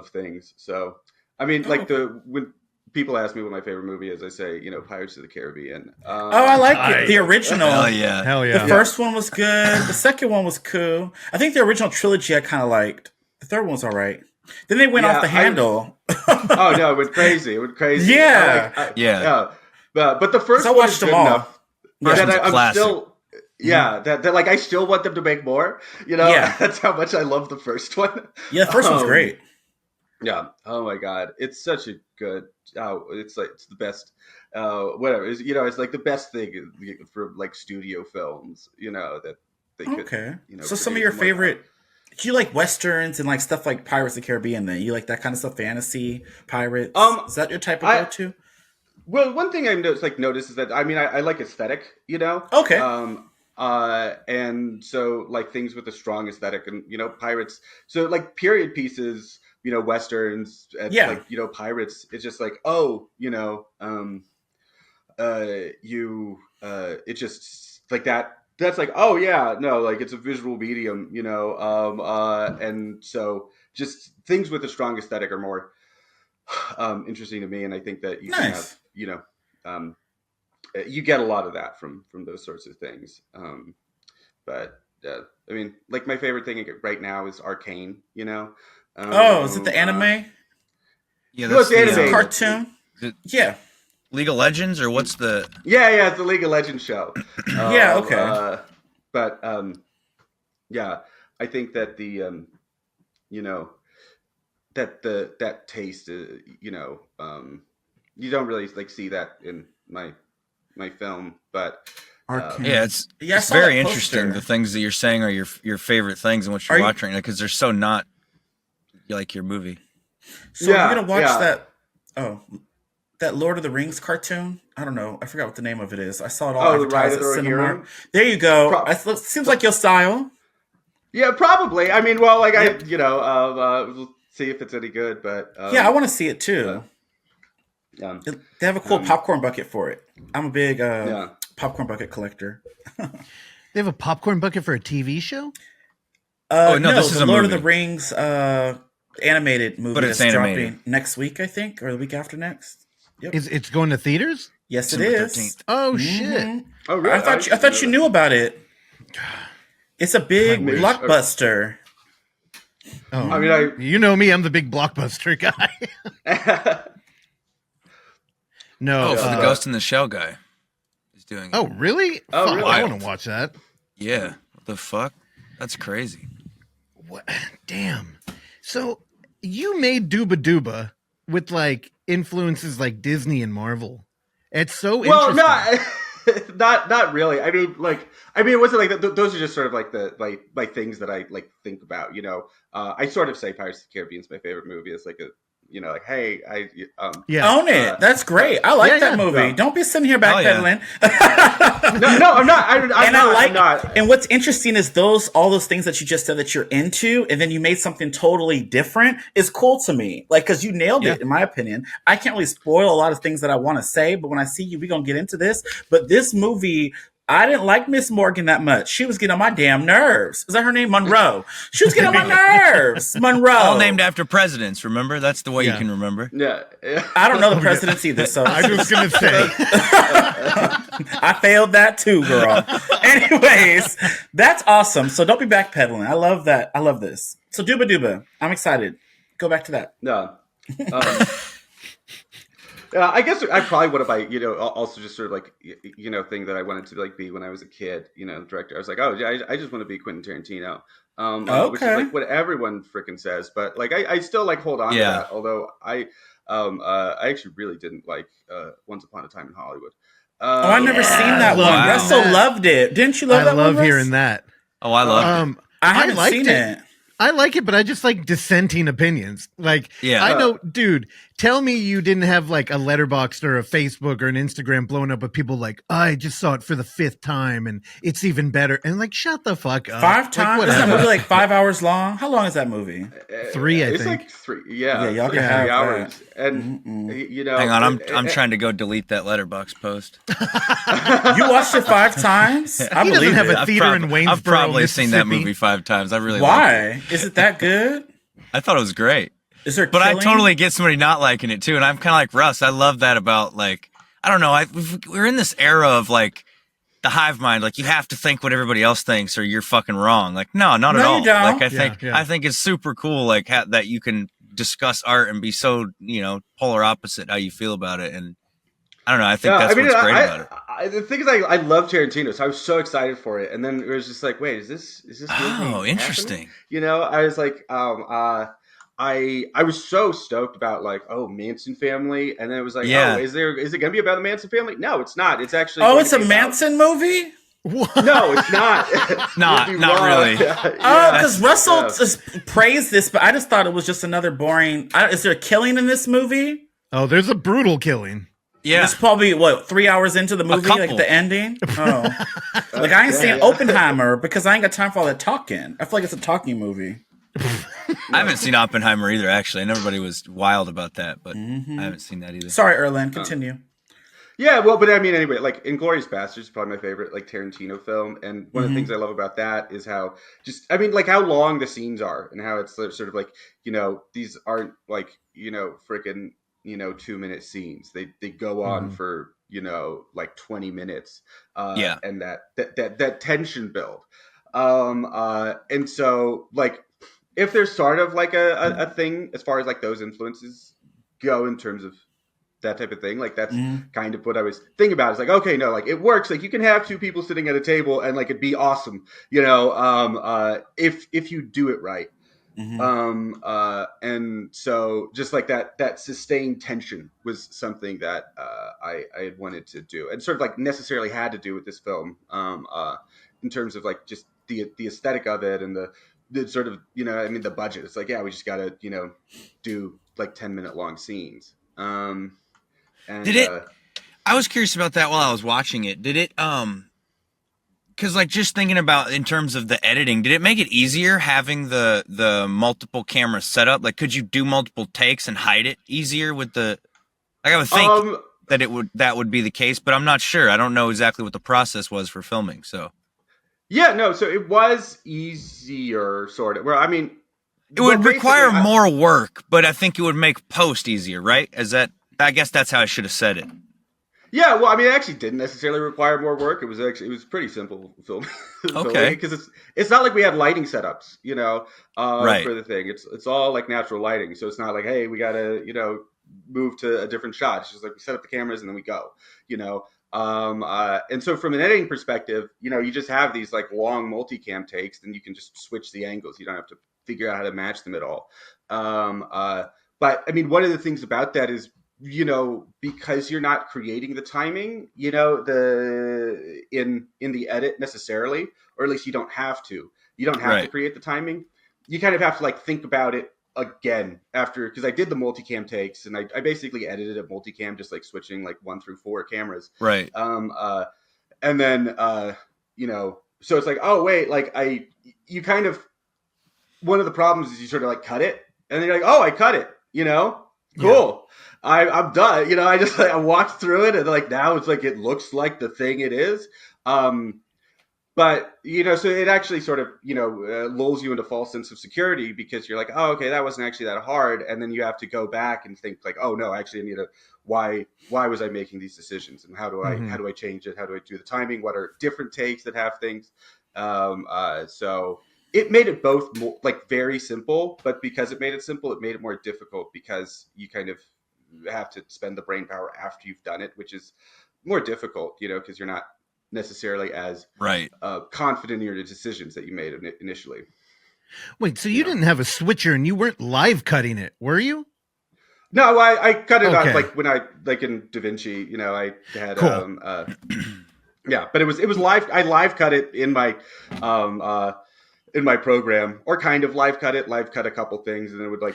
things. So I mean, like when people ask me what my favorite movie is, I say, Pirates of the Caribbean. I like it. The original. Hell yeah. Hell yeah. The first one was good. The second one was cool. I think the original trilogy I kind of liked. The third one was all right. Then they went off the handle. Oh, no, it went crazy. Yeah. Yeah. But the first I one watched is them good all. enough. First one's a I'm classic. still... Yeah, that like I still want them to make more. Yeah. That's how much I love the first one. Yeah, the first one's great. Yeah. Oh my God, it's such a good. It's like it's the best. Whatever. It's like the best thing for like studio films. That they could. Okay. So produce some of your and whatnot. favorite. Do you like westerns and like stuff like Pirates of the Caribbean? Then you like that kind of stuff, fantasy, pirates. Is that your type of go-to? Well, one thing I notice is that I mean I like aesthetic. Okay. And so like things with a strong aesthetic and pirates. So like period pieces. Westerns and like pirates. It's just like it's just like that. That's like like it's a visual medium, and so just things with a strong aesthetic are more interesting to me, and I think that you can have you get a lot of that from those sorts of things. But I mean, like my favorite thing right now is Arcane. Is it the anime? Yeah, that's that's the the anime. Cartoon? Yeah. League of Legends, or what's the? Yeah, it's the League of Legends show. Yeah, okay. But yeah, I think that the that taste, you don't really like see that in my film, but yeah, it's very interesting. The things that you're saying are your favorite things and what you're watching, because they're so not like your movie. So you're gonna watch that? Oh, that Lord of the Rings cartoon? I don't know. I forgot what the name of it is. I saw it all advertised at Cinemark. There you go. Seems like your style. Yeah, probably. I mean, well, like we'll see if it's any good, but yeah, I want to see it too. They have a cool popcorn bucket for it. I'm a big popcorn bucket collector. They have a popcorn bucket for a TV show? No, this is the a Lord movie. of the Rings animated movie But it's that's animated. dropping next week, I think, or the week after next. Yep. It's going to theaters? Yes, it December is. 13th. Oh shit! Oh, really? I thought you knew about it. It's a big blockbuster. Oh, I mean, you know me, I'm the big blockbuster guy. No, for the Ghost in the Shell guy is doing it. Oh, really? Oh, Fuck, really? I want to watch that. Yeah. What the fuck? That's crazy. What? Damn. So you made Dooba Dooba with like influences like Disney and Marvel. It's so interesting. Not really. I mean, it wasn't like those are just sort of like the like things that I like think about. I sort of say Pirates of the Caribbean is my favorite movie. It's like like, hey, Own it. That's great. I like that movie. Yeah. Don't be sitting here backpedaling. no, I'm not. I'm not. And what's interesting is all those things that you just said that you're into, and then you made something totally different is cool to me. Like, because you nailed it, in my opinion. I can't really spoil a lot of things that I want to say, but when I see you, we're going to get into this. But this movie, I didn't like Miss Morgan that much. She was getting on my damn nerves. Is that her name? Monroe. She was getting on my nerves. Monroe. All named after presidents, remember? That's the way you can remember. Yeah. I don't know the presidents either, so I was going to say. I failed that too, girl. Anyways, that's awesome. So don't be backpedaling. I love that. I love this. So Dooba Dooba. I'm excited. Go back to that. No. I guess I probably would have, also just sort of like, thing that I wanted to like be when I was a kid, director. I was like, oh, yeah, I just want to be Quentin Tarantino, which is Okay. like what everyone freaking says. But like, I still like hold on to Yeah. that. Although I actually really didn't like Once Upon a Time in Hollywood. Oh, I've never seen that love one. hearing Russell that. loved it. Didn't you love I that one, love Russ? hearing that. Oh, I loved it. I haven't liked seen it. I like it, but I just like dissenting opinions. Like, Yeah. I know, dude, tell me you didn't have like a Letterboxd or a Facebook or an Instagram blowing up with people like, I just saw it for the 5th time and it's even better. And like, shut the fuck up. 5 times? Like, Isn't that whatever. movie like 5 hours long? How long is that movie? 3, I it's think. like 3. Yeah, Yeah, y'all it's can like have 3 that. hours. And Hang on, I'm trying to go delete that letterbox post. You watched it 5 times? I He doesn't believe have it. a theater in Waynesboro, I've probably seen that Mississippi. movie 5 times. I really liked it. Why? Is it that good? I thought it was great. Is there But I killing? totally get somebody not liking it too, and I'm kind of like Russ. I love that about like I don't know. We're in this era of like the hive mind. Like you have to think what everybody else thinks, or you're fucking wrong. Like no, not No, at you all. don't. Like Yeah. I think it's super cool. Like that you can discuss art and be so polar opposite how you feel about it. And I don't know. I think that's what's great about it. The thing is, I love Tarantino, so I was so excited for it, and then it was just like, wait, is this movie Oh, interesting. happening? I was like, I was so stoked about like, oh, Manson family, and then it was like, Yeah. oh, is it gonna be about the Manson family? No, it's not. It's actually Oh, going it's to a be about- Manson movie? What? No, it's not. Not You'd be not wrong. really. Oh, because Russell Yeah. just praised this, but I just thought it was just another boring. Is there a killing in this movie? Oh, there's a brutal killing. Yeah. It's probably 3 hours into the movie, like couple. the ending. Oh, like I ain't seen Yeah. Oppenheimer because I ain't got time for all that talking. I feel like it's a talking movie. I haven't seen Oppenheimer either. Actually, and everybody was wild about that, but I haven't seen that either. Sorry, Erland, continue. Yeah, well, but I mean, anyway, like Inglourious Basterds is probably my favorite, like Tarantino film, and one of the things I love about that is how like how long the scenes are, and how it's sort of like these aren't like freaking 2-minute scenes. They go on for like 20 minutes, and that tension build, and so like if there's sort of like a thing as far as like those influences go in terms of that type of thing, like that's kind of what I was thinking about. It's like, okay, no, like it works. Like you can have 2 people sitting at a table and like it'd be awesome, if you do it right. And so just like that sustained tension was something that I had wanted to do, and sort of like necessarily had to do with this film, in terms of like just the aesthetic of it and the sort of the budget. It's like, yeah, we just gotta do like 10-minute long scenes. And, Did it? I was curious about that while I was watching it. Did it? Because like just thinking about in terms of the editing, did it make it easier having the multiple camera setup? Like, could you do multiple takes and hide it easier with the? Like, I would think that would be the case, but I'm not sure. I don't know exactly what the process was for filming. So. Yeah, no. So it was easier, sort of. Well, I mean, it would require more work, but I think it would make post easier, right? I guess that's how I should have said it. Yeah, well, I mean, it actually didn't necessarily require more work. It was pretty simple film. Okay. Because it's not like we had lighting setups, right. for the thing. It's all like natural lighting, so it's not like, hey, we gotta move to a different shot. It's just like we set up the cameras and then we go, and so from an editing perspective, you just have these like long multicam takes, and you can just switch the angles. You don't have to figure out how to match them at all. But I mean, one of the things about that is, because you're not creating the timing, in the edit necessarily, or at least you don't have to. You don't have to create the timing. You kind of have to like think about it again after, because I did the multicam takes, and I basically edited a multicam, just like switching like 1 through 4 cameras. Right. And then so it's like, oh wait, like you kind of, one of the problems is you sort of like cut it, and then you're like, oh, I cut it, cool. Yeah. I'm done. I just I walked through it, and like now it's like it looks like the thing it is. But so it actually sort of lulls you into a false sense of security, because you're like, oh, okay, that wasn't actually that hard, and then you have to go back and think like, oh no, actually I need to, why was I making these decisions, and how do I change it? How do I do the timing? What are different takes that have things? So it made it both more, like very simple, but because it made it simple, it made it more difficult, because you kind of have to spend the brain power after you've done it, which is more difficult, because you're not necessarily as Right. confident in your decisions that you made initially. Wait, so you didn't have a switcher and you weren't live cutting it, were you? No, I cut it Okay. out like when I in DaVinci, I had Cool. yeah, but it was live. I live cut it in my program, or kind of live cut a couple things, and then it would Got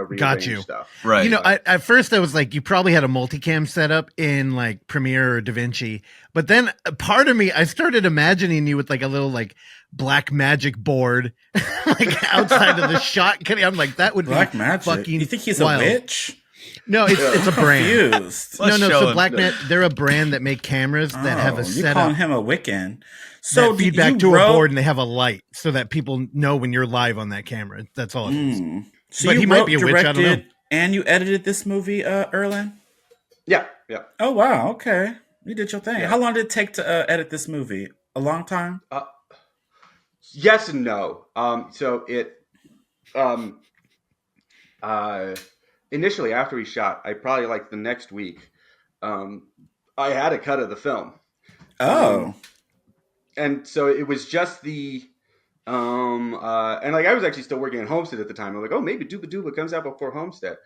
rearrange you. stuff. Right. At first I was like, you probably had a multicam setup in like Premiere or DaVinci, but then a part of me, I started imagining you with like a little like black magic board, like outside of the shot. I'm like, that would Black be magic. fucking You think he's wild. a witch? No, it's a brand. Confused. Let's No. show So him. they're a brand that make cameras that have a you calling setup him a Wiccan? So that feedback you to wrote, a board, and they have a light so that people know when you're live on that camera. That's all it is. So But you he might wrote, be a witch, I don't know. directed, and you edited this movie, Ehrland? Yeah. Oh wow, okay. You did your thing. Yeah. How long did it take to edit this movie? A long time? Yes and no. So it initially, after we shot, I probably like the next week, I had a cut of the film. Oh. And so it was just the and like I was actually still working at Homestead at the time. I'm like, oh, maybe Dooba Dooba comes out before Homestead.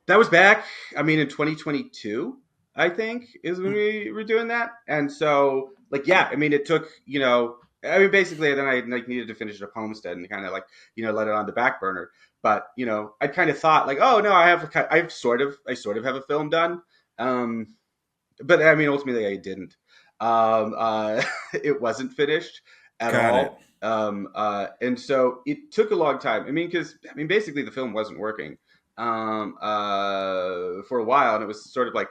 That was back, in 2022, I think, is when we were doing that. And so, it took, basically then I needed to finish up Homestead and kind of let it on the back burner. But, I kind of thought like, oh no, I sort of have a film done. But ultimately I didn't. It wasn't finished at Got all. And so it took a long time. Because basically the film wasn't working for a while, and it was sort of like,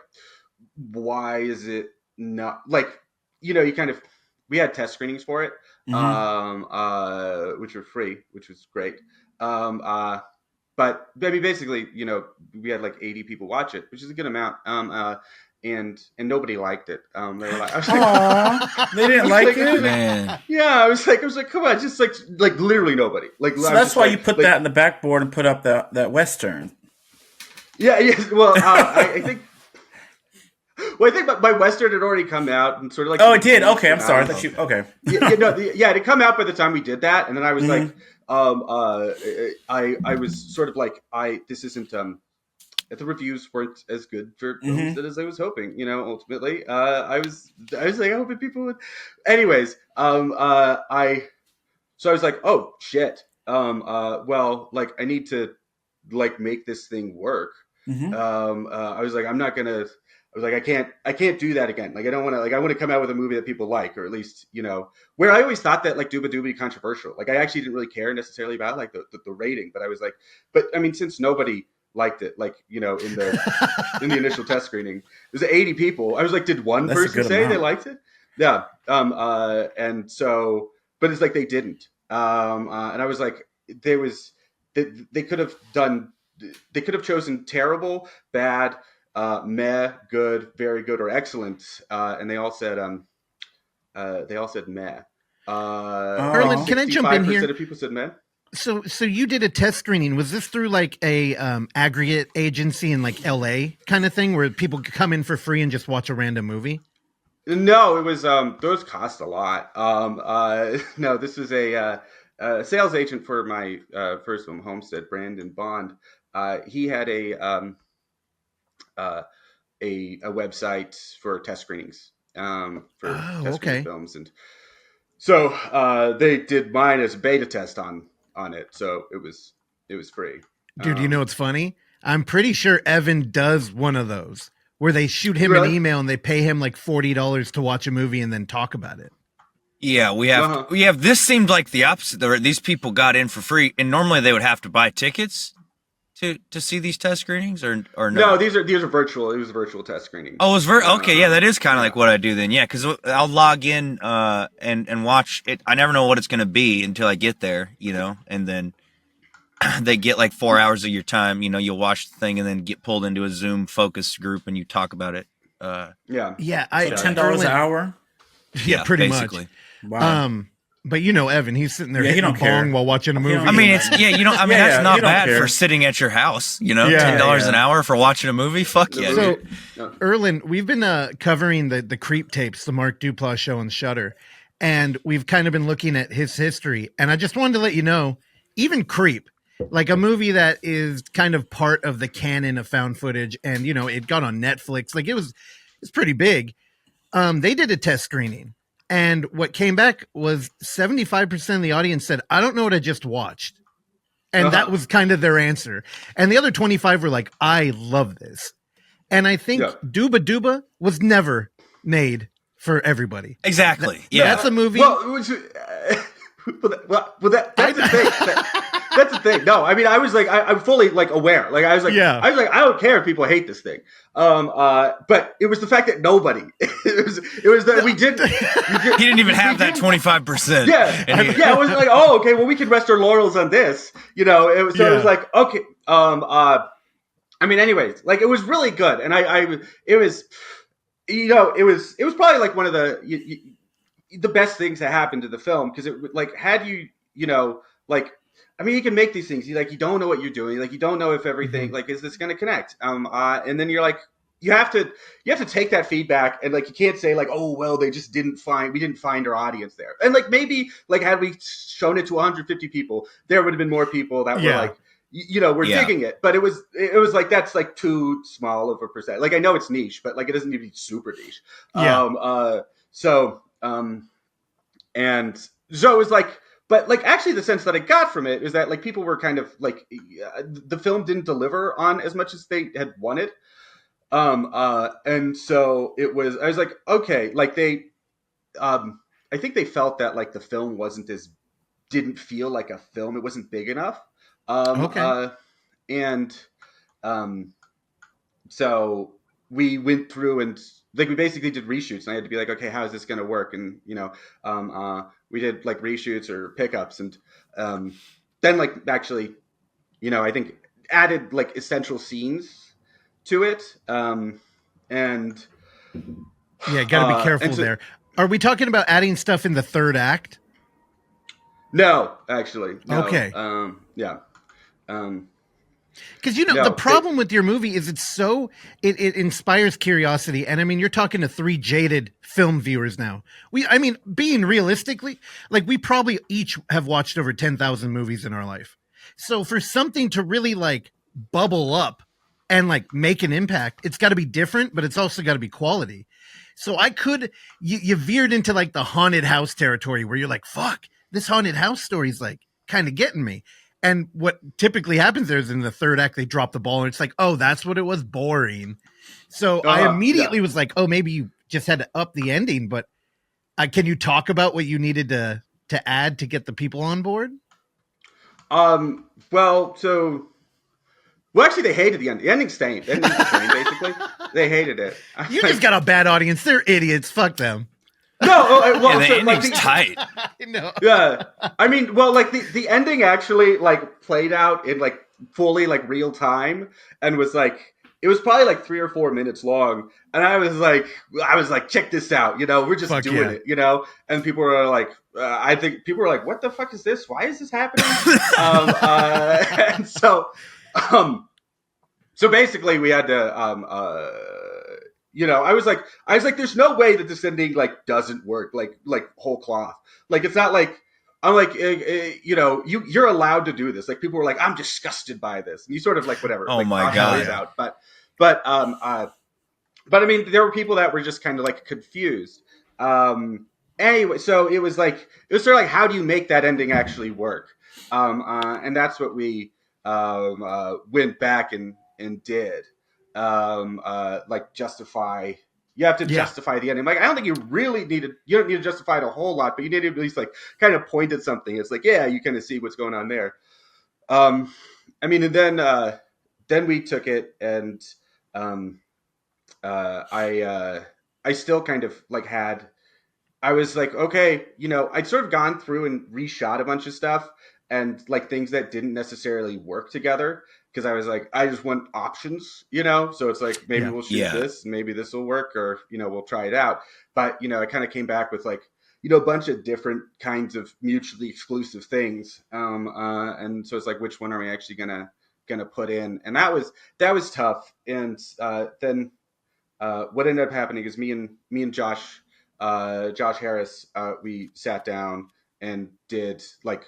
why is it not we had test screenings for it, which were free, which was great. But basically, we had like 80 people watch it, which is a good amount. And nobody liked it. They were like, I was like, Aw, they didn't like it? Man. yeah, I was like, come on, just like literally nobody. So that's why you put that in the backboard and put up that Western. Yeah. Well, I think. Well, I think my Western had already come out and sort of like. Oh, it did. Okay, I'm sorry. Okay. It had come out by the time we did that, and then I was like, I was sort of like, this isn't the reviews weren't as good for Homestead as I was hoping. Ultimately, I was like, I hope people would. Anyways, I was like, oh shit. Well, I need to make this thing work. I was like, I can't do that again. I don't want to, I want to come out with a movie that people like, or at least, where I always thought that Dooba Dooba be controversial. I actually didn't really care necessarily about the rating, but I was like, since nobody liked it, in the initial test screening, there's 80 people. I was like, did one That's a person good say amount. they liked it? Yeah. And so, but it's like they didn't. And I was like, they could have chosen terrible, bad, meh, good, very good, or excellent, and they all said meh. Erland, can I jump in here? 65% of people said meh. So you did a test screening. Was this through like a aggregate agency in like LA kind of thing where people could come in for free and just watch a random movie? No, it was those cost a lot. No, this was a sales agent for my first film, Homestead, Brandon Bond. He had a website for test screenings for test screening films, and so they did mine as a beta test on it, so it was free. Dude, you know what's funny? I'm pretty sure Evan does one of those where they shoot him Really? an email and they pay him like $40 to watch a movie and then talk about it. Yeah, we have. This seemed like the opposite. These people got in for free, and normally they would have to buy tickets to see these test screenings, or no? No, these are virtual. It was a virtual test screening. Oh, it was okay. Yeah, that is kind of like what I do then. Yeah, because I'll log in and watch it. I never know what it's going to be until I get there, and then they get like 4 hours of your time. You'll watch the thing and then get pulled into a Zoom focus group and you talk about it. Yeah, $10 an hour. Yeah, pretty basically. much. Wow. But you know, Evan, he's sitting there Yeah, he hitting a don't care. bong while watching a movie. I mean, it's you know, I mean Yeah, that's yeah, not you don't bad care. for sitting at your house. You know, Yeah, $10 an yeah. hour for watching a movie. Fuck yeah. So, Yeah. Erlen, we've been covering the Creep tapes, the Mark Duplass show on Shudder, and we've kind of been looking at his history. And I just wanted to let you know, even Creep, like a movie that is kind of part of the canon of found footage, and you know, it got on Netflix. Like it's pretty big. They did a test screening, and what came back was 75% of the audience said, "I don't know what I just watched," and that was kind of their answer. And the other 25 were like, "I love this." And I think Yeah. Dooba Dooba was never made for everybody. Exactly. Yeah. That's a movie. Well, that's the thing. That's the thing. No, I mean, I was like, I'm fully like aware. Like, I was like, Yeah. I don't care if people hate this thing. But it was the fact that nobody. it was that we did. He didn't even have that 25%. Yeah, And he- yeah. It was like, oh, okay. Well, we can rest our laurels on this. You know. It was like, okay. I mean, anyways, like it was really good, and it was, you know, it was probably like one of the best things that happened to the film, because it like had you know, like, I mean, you can make these things. You don't know what you're doing. Like, you don't know if everything, like, is this going to connect? And then you're like, you have to take that feedback, and like, you can't say like, oh, well, we didn't find our audience there. And like, maybe like, had we shown it to 150 people, there would have been more people that were like, you know, we're digging it. But it was like, that's like too small of a percent. Like, I know it's niche, but like, it doesn't need to be super niche. Yeah. And so it was like, but like, actually the sense that I got from it is that like, people were kind of like, the film didn't deliver on as much as they had wanted. And so I was like, okay, like I think they felt that like the film didn't feel like a film. It wasn't big enough. So we went through and like, we basically did reshoots, and I had to be like, okay, how is this going to work? And, you know, we did like reshoots or pickups, and then like, actually, you know, I think added like essential scenes to it. And Yeah, got to be careful there. Are we talking about adding stuff in the third act? no, actually, no. Okay. Yeah. Because, you know, the problem with your movie is it inspires curiosity. And I mean, you're talking to 3 jaded film viewers now. Being realistically, like, we probably each have watched over 10,000 movies in our life. So for something to really like bubble up and like make an impact, it's got to be different, but it's also got to be quality. So you veered into like the haunted house territory where you're like, fuck, this haunted house story is like kind of getting me. And what typically happens there is in the third act, they drop the ball and it's like, oh, that's what it was, boring. So I immediately was like, oh, maybe you just had to up the ending. But can you talk about what you needed to add to get the people on board? Well, actually, they hated the ending. The ending stayed. The ending stayed, basically. They hated it. You just got a bad audience. They're idiots. Fuck them. No, well, the so, ending's like, tight. I know. Yeah, I mean, well, like the ending actually like played out in like fully like real time, and was like, it was probably like 3 or 4 minutes long, and I was like, check this out, you know, we're just doing it, you know, and people were like, I think people were like, what the fuck is this? Why is this happening? And so basically we had to you know, I was like, there's no way that this ending like doesn't work, like whole cloth. Like, it's not like, I'm like, you know, you're allowed to do this. Like, people were like, I'm disgusted by this, and you sort of like, whatever. Oh like, my God. out. But I mean, there were people that were just kind of like confused. Anyway, so it was sort of like, how do you make that ending actually work? And that's what we went back and did. Like, justify. You have to justify the ending. Like, I don't think you don't need to justify it a whole lot, but you need to at least like kind of point at something. It's like, yeah, you kind of see what's going on there. I mean, and then we took it, and I still kind of like I was like, okay, you know, I'd sort of gone through and reshot a bunch of stuff, and like things that didn't necessarily work together, because I was like, I just want options, you know? So it's like, maybe we'll shoot this, maybe this will work, or, you know, we'll try it out. But, you know, I kind of came back with like, a bunch of different kinds of mutually exclusive things. And so it's like, which one are we actually gonna put in? And that was tough. And then what ended up happening is me and Josh Harris, we sat down and did like,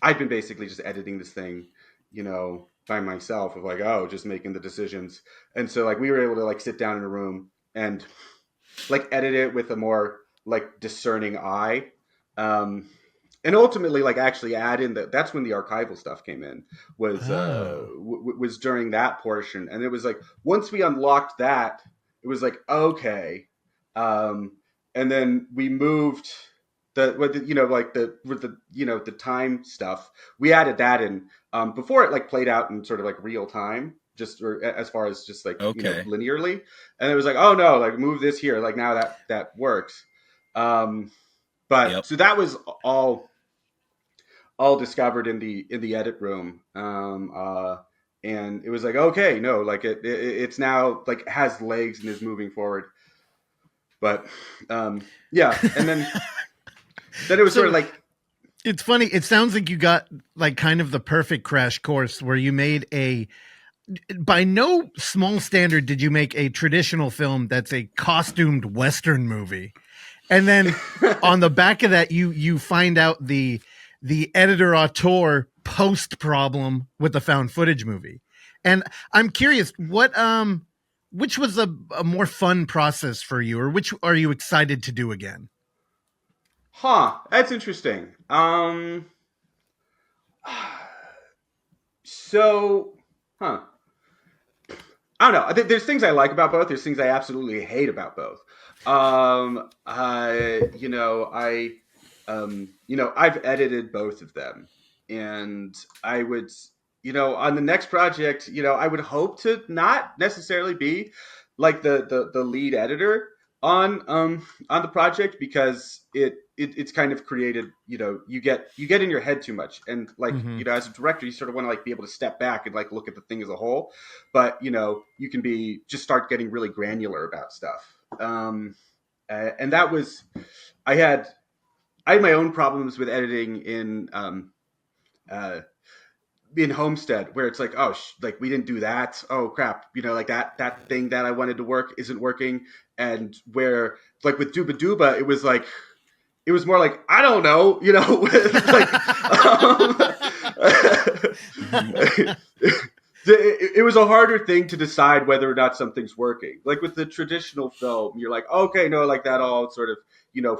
I'd been basically just editing this thing, by myself, of like, just making the decisions. And so like we were able to like sit down in a room and like edit it with a more like discerning eye. And ultimately like actually add in that's when the archival stuff came in, was during that portion. And it was like, once we unlocked that, it was like, okay. And then we moved the time stuff. We added that in before it like played out in sort of like real time, or as far as just like linearly. And it was like, oh no, like move this here, like now that works. So that was all discovered in the edit room. And it was like, okay, no, like it's now like has legs and is moving forward. But and then it was sort of like, it's funny. It sounds like you got like kind of the perfect crash course where you made by no small standard did you make a traditional film that's a costumed Western movie. And then on the back of that, you find out the editor auteur post problem with the found footage movie. And I'm curious, which was a more fun process for you, or which are you excited to do again? That's interesting. So, I don't know. There's things I like about both. There's things I absolutely hate about both. I've edited both of them, and I would, on the next project, I would hope to not necessarily be like the lead editor on the project, because it's kind of created, you get in your head too much, and like as a director, you sort of want to like be able to step back and like look at the thing as a whole, but you can just start getting really granular about stuff. And that was, I had my own problems with editing in Homestead, where it's like, like we didn't do that. Oh crap. Like that thing that I wanted to work isn't working. And where like with Dooba Dooba, it was like, it was more like, I don't know, like, it was a harder thing to decide whether or not something's working. Like with the traditional film, you're like, okay, no, like that all sort of,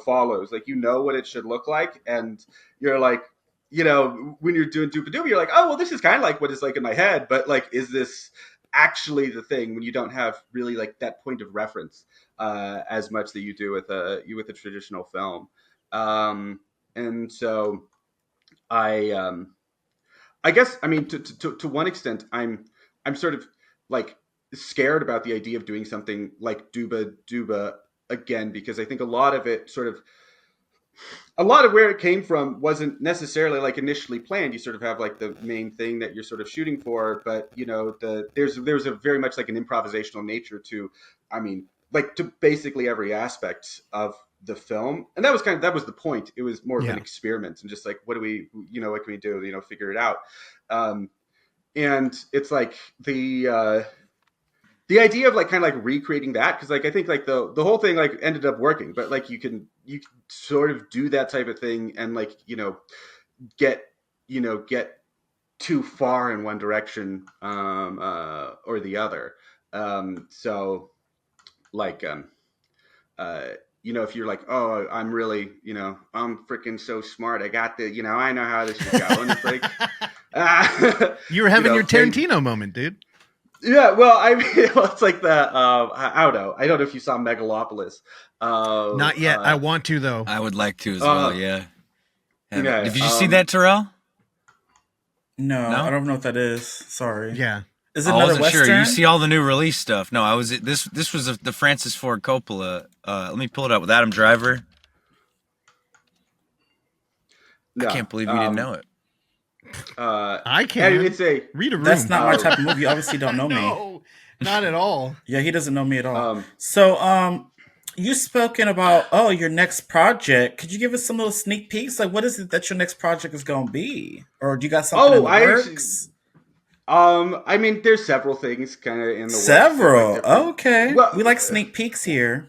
follows. Like, what it should look like. And you're like, when you're doing Dooba Dooba, you're like, oh, well, this is kind of like what it's like in my head. But like, is this actually the thing, when you don't have really like that point of reference as much that you do with a traditional film. And so I guess, I mean, to one extent, I'm sort of like scared about the idea of doing something like Dooba Dooba again, because I think a lot of where it came from wasn't necessarily like initially planned. You sort of have like the main thing that you're sort of shooting for, but there's a very much like an improvisational nature to, I mean, like to basically every aspect of the film. And that was the point. It was more of an experiment, and just like, what can we do? Figure it out. And it's like the idea of like kind of like recreating that, because like I think like the whole thing like ended up working, but like you can sort of do that type of thing and like get too far in one direction or the other. So like if you're like, oh, I'm really I'm freaking so smart, I got the I know how this is going. It's like you were having your Tarantino moment, dude. Yeah, well, I mean, it's like the I don't know. I don't know if you saw Megalopolis. Not yet. I want to, though. I would like to as well. Yeah. Okay, Did you see that, Terrell? No, I don't know what that is. Sorry. Yeah. Is it another Western? Sure. You see all the new release stuff. No, this was the Francis Ford Coppola. Let me pull it up with Adam Driver. No, I can't believe you didn't know it. I can't. It's read a room. That's not my type of movie. You obviously don't know me. No, not at all. Yeah, he doesn't know me at all. So You spoken about your next project. Could you give us some little sneak peeks? Like, what is it that your next project is going to be, or do you got something in Oh, the I actually, works? I mean, there's several things kind of in the works of like Several. different. Okay, we like Well, sneak peeks here.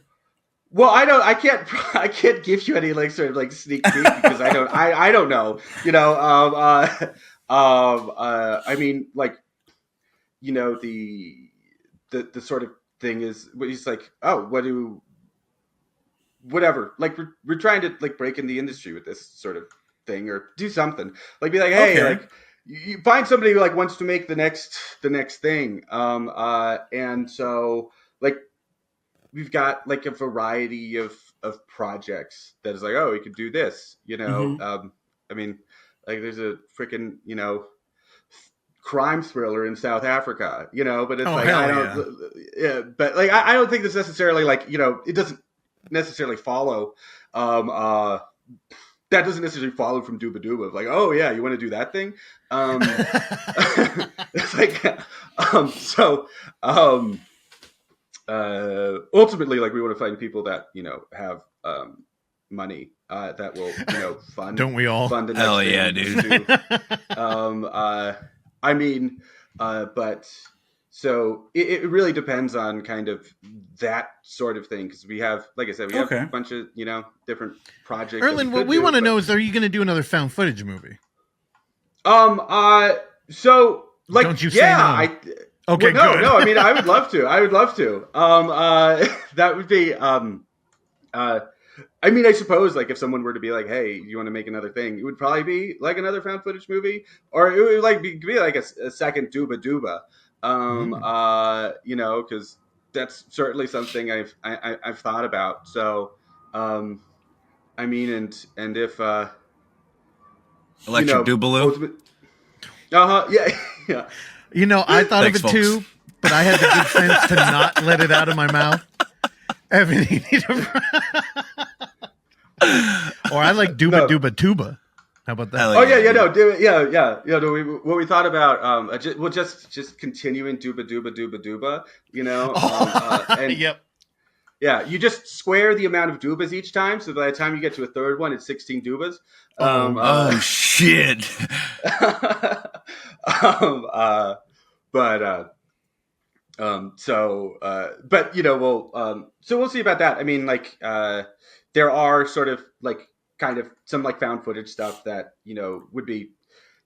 well, I can't, I can't give you any like sort of like sneak peek because I don't know. I mean, like, the sort of thing is, he's like, oh, whatever. Like, we're trying to like break in the industry with this sort of thing or do something. Like, be like, hey, Okay. like, you find somebody who like wants to make the next thing. And so like we've got like a variety of projects that is like, oh, we could do this, Mm-hmm. I mean, like, there's a freaking, crime thriller in South Africa, but it's Oh like, I hell don't, yeah! yeah, but like, I don't think this necessarily, like, it doesn't necessarily follow, um, uh, that doesn't necessarily follow from Dooba Dooba. Like, oh yeah, you want to do that thing? It's like, so, um, ultimately, like, we want to find people that have money that will fund Don't we all? fund the next Hell thing yeah, we want to dude. do. Um, uh, I mean, but so it really depends on kind of that sort of thing because we have, like I said, we have a Okay. bunch of different projects that we Erlen, what could we want do, to but know is, are you going to do another found footage movie? um, uh, so like, Don't you say yeah, no. Okay, well, no, good. no, I mean, I would love to. I would love to. That would be uh, I mean, I suppose like if someone were to be like, "Hey, you want to make another thing?" It would probably be like another found footage movie, or it would like be like a second Dooba Dooba. Mm. Because that's certainly something I've thought about. So, um, I mean, and if Electric Doobaloo. ultimate, yeah, yeah. I thought of Thanks, it folks. too, but I had the good sense to not let it out of my mouth. Evan, you need or I like Dooba No. Dooba Tuba. How about that? Hell Oh yeah, yeah, yeah, dude. no, do it, yeah, yeah, yeah. No, what we thought about, just continuing Dooba Dooba Dooba Dooba, Oh, and yep. yeah, you just square the amount of Doobas each time, so by the time you get to a third one, it's 16 Doobas. Oh, Oh shit. Um, uh, but but so we'll see about that. I mean, like, there are sort of like kind of some like found footage stuff that would be,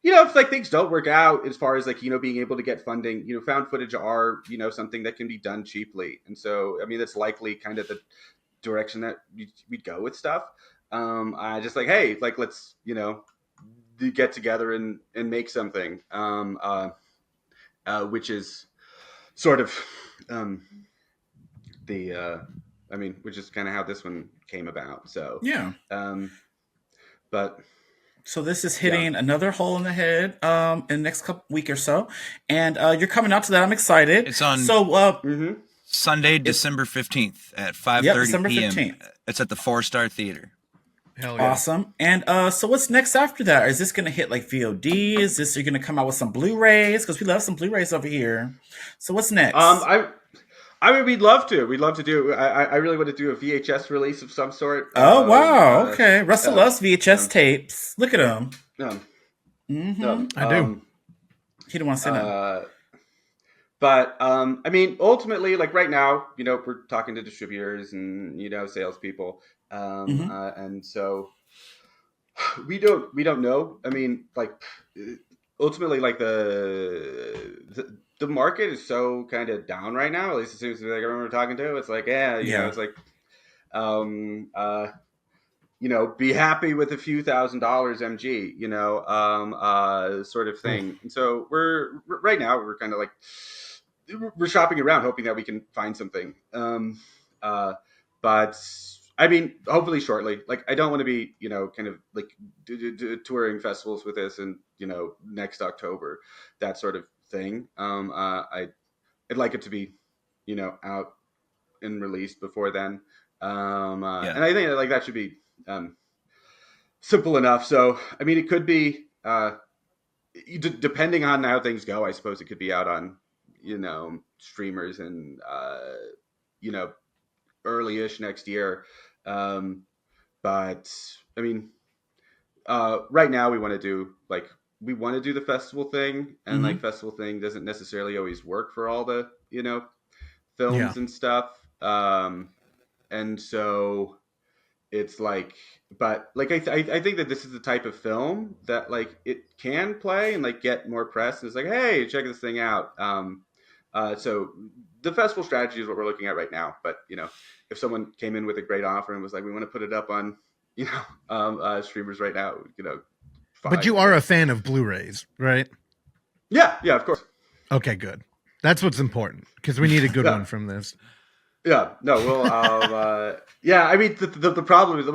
if like things don't work out as far as like being able to get funding, found footage are something that can be done cheaply, and so I mean that's likely kind of the direction that we'd go with stuff. I just like, hey, like, let's get together and make something, which is sort of um, the I mean, which is kind of how this one came about. So, Yeah. um, but So this is yeah, hitting another hole in the head in the next couple week or so, and you're coming out to that. I'm excited. It's on So mm-hmm. Sunday, it's December 15th at yep, 5:30 December p.m. 15th. It's at the Four Star Theater. Hell yeah. Awesome. And so what's next after that? Is this going to hit like VOD? Is this you're going to come out with some Blu-rays? Because we love some Blu-rays over here. So what's next? I mean, we'd love to. We'd love to do. I really want to do a VHS release of some sort. Oh wow. Okay. Russell Uh, loves VHS um, tapes. Look at him. um, Mm-hmm. I do. He didn't want to say nothing. uh, but I mean, ultimately, like right now, we're talking to distributors and salespeople, Mm-hmm. and so we don't know. I mean, like, ultimately, like the market is so kind of down right now. At least it seems to be like everyone we're talking to. It's like, yeah, Yeah. it's like, um, uh, be happy with a few $1,000s, MG, sort of Oof. thing. And so right now we're kind of like we're shopping around, hoping that we can find something. But I mean, hopefully shortly. Like, I don't want to be, kind of like touring festivals with this, and next October, that sort of thing. I'd like it to be, out and released before then. Yeah. And I think like that should be simple enough. So I mean, it could be depending on how things go. I suppose it could be out on streamers and you know early-ish next year. But I mean, right now we want to do the festival thing, and like festival thing doesn't necessarily always work for all the films and stuff. And so it's like, but like I think that this is the type of film that like it can play and like get more press. And it's like, hey, check this thing out. So the festival strategy is what we're looking at right now. But if someone came in with a great offer and was like, we want to put it up on streamers right now, fine. But you are a fan of Blu-rays, right? Yeah, of course. Okay, good. That's what's important, because we need a good one from this. Yeah, no, well, yeah. I mean, the problem is,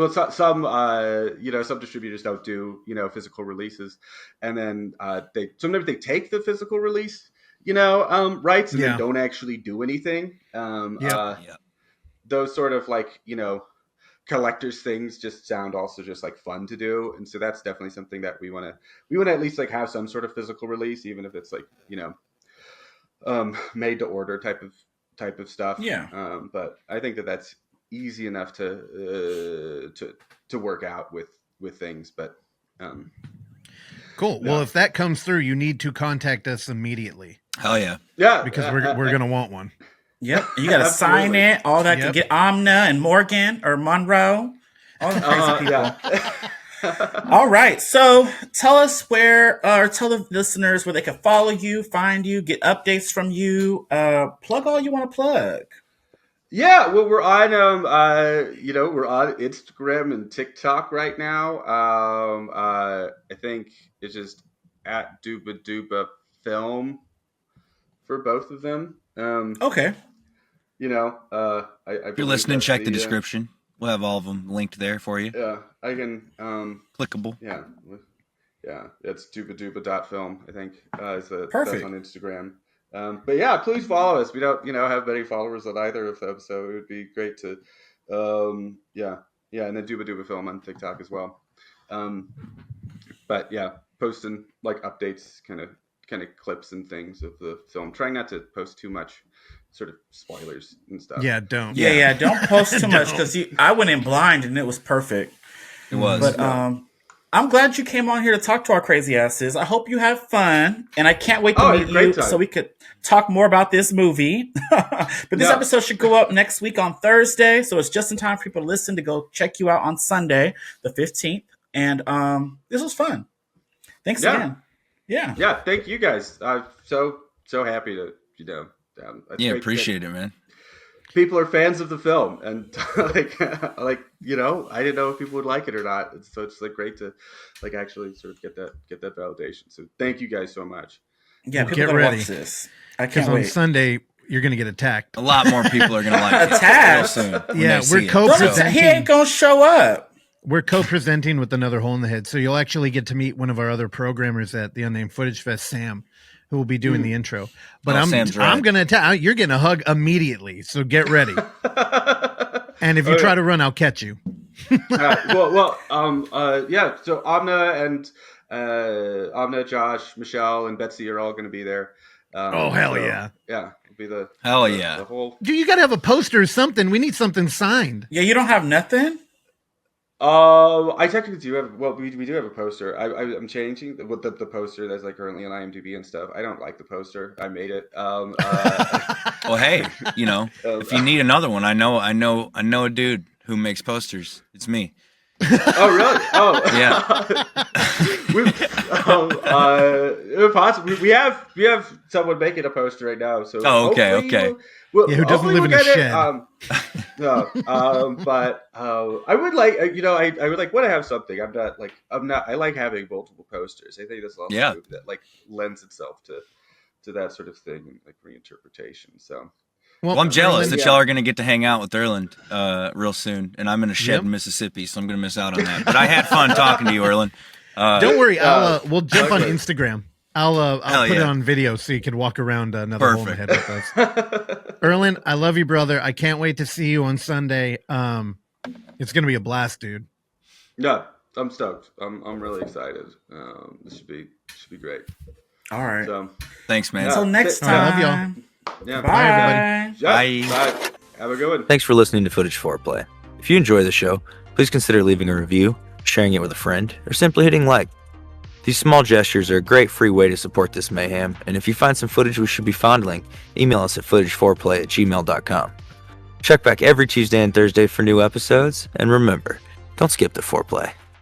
some distributors don't do physical releases, and then sometimes they take the physical release rights and they don't actually do anything. Those sort of like collectors things just sound also just like fun to do, and so that's definitely something that we want to at least like have some sort of physical release, even if it's like made to order type of stuff. But I think that that's easy enough to work out with things. But cool. Well, if that comes through, you need to contact us immediately. Hell yeah. Because we're gonna want one. Yep. You got to sign it. All that to get Amna and Morgan or Monroe. All the crazy people. All right. So tell us tell the listeners where they can follow you, find you, get updates from you. Plug all you want to plug. Yeah, well, we're on we're on Instagram and TikTok right now. I think it's just at Dooba Dooba Film for both of them. Okay. If you're listening, check the description. We'll have all of them linked there for you. Yeah, I can. Clickable. Yeah, it's doobadooba.film, I think. Is Perfect. That's on Instagram. But yeah, please follow us. We don't, have many followers on either of them, so it would be great to, and then Dooba Dooba Film on TikTok as well. But yeah, posting like updates, kind of clips and things of the film. Trying not to post too much sort of spoilers and stuff. Yeah, don't. Yeah, don't post too much, because I went in blind and it was perfect. It was. But I'm glad you came on here to talk to our crazy asses. I hope you have fun, and I can't wait to meet you so we could talk more about this movie. But this episode should go up next week on Thursday, so it's just in time for people to listen to go check you out on Sunday, the 15th. And this was fun. Thanks again. Yeah, thank you guys. I'm so happy to appreciate it, man. People are fans of the film, and I didn't know if people would like it or not. So it's like great to like actually sort of get that validation. So thank you guys so much. Yeah, well, people get ready. watch this. I can't wait. wait. On Sunday you're gonna get attacked. A lot more people are gonna like it. Attacked? Soon. Yeah, we're co-presenting. He ain't gonna show up. We're co-presenting with Another Hole in the Head, so you'll actually get to meet one of our other programmers at the Unnamed Footage Fest, Sam, who will be doing the intro. But I'm gonna tell you're getting a hug immediately, so get ready. And if you try to run, I'll catch you. So Amna, Josh, Michelle, and Betsy are all going to be there. Hell yeah! Yeah, it'll be the whole. Dude, you got to have a poster or something. We need something signed. Yeah, you don't have nothing. I technically do have. Well, we do have a poster. I'm changing the poster that's like currently on IMDb and stuff. I don't like the poster. I made it. Well, hey, if you need another one, I know a dude who makes posters. It's me. Oh, really? Oh, yeah. Possibly. We have someone making a poster right now. So okay. Who doesn't live in a shed? But I would like, I would like want to have something. I like having multiple posters. I think that's also a movie that like lends itself to that sort of thing and like reinterpretation. So. Well, I'm jealous that y'all are going to get to hang out with Ehrland real soon, and I'm in a shed in Mississippi, so I'm going to miss out on that. But I had fun talking to you, Ehrland. Don't worry, we'll jump on Instagram. I'll put it on video so you can walk around Another Hole in the Head with us. Ehrland, I love you, brother. I can't wait to see you on Sunday. It's going to be a blast, dude. Yeah, I'm stoked. I'm really excited. This should be great. All right. So, thanks, man. Until next time. I love y'all. Yeah. Bye. Bye. Bye. Bye. Have a good one. Thanks for listening to Footage Foreplay. If you enjoy the show, please consider leaving a review, sharing it with a friend, or simply hitting like. These small gestures are a great free way to support this mayhem, and if you find some footage we should be fondling, email us at footageforeplay@gmail.com. Check back every Tuesday and Thursday for new episodes, and remember, don't skip the foreplay.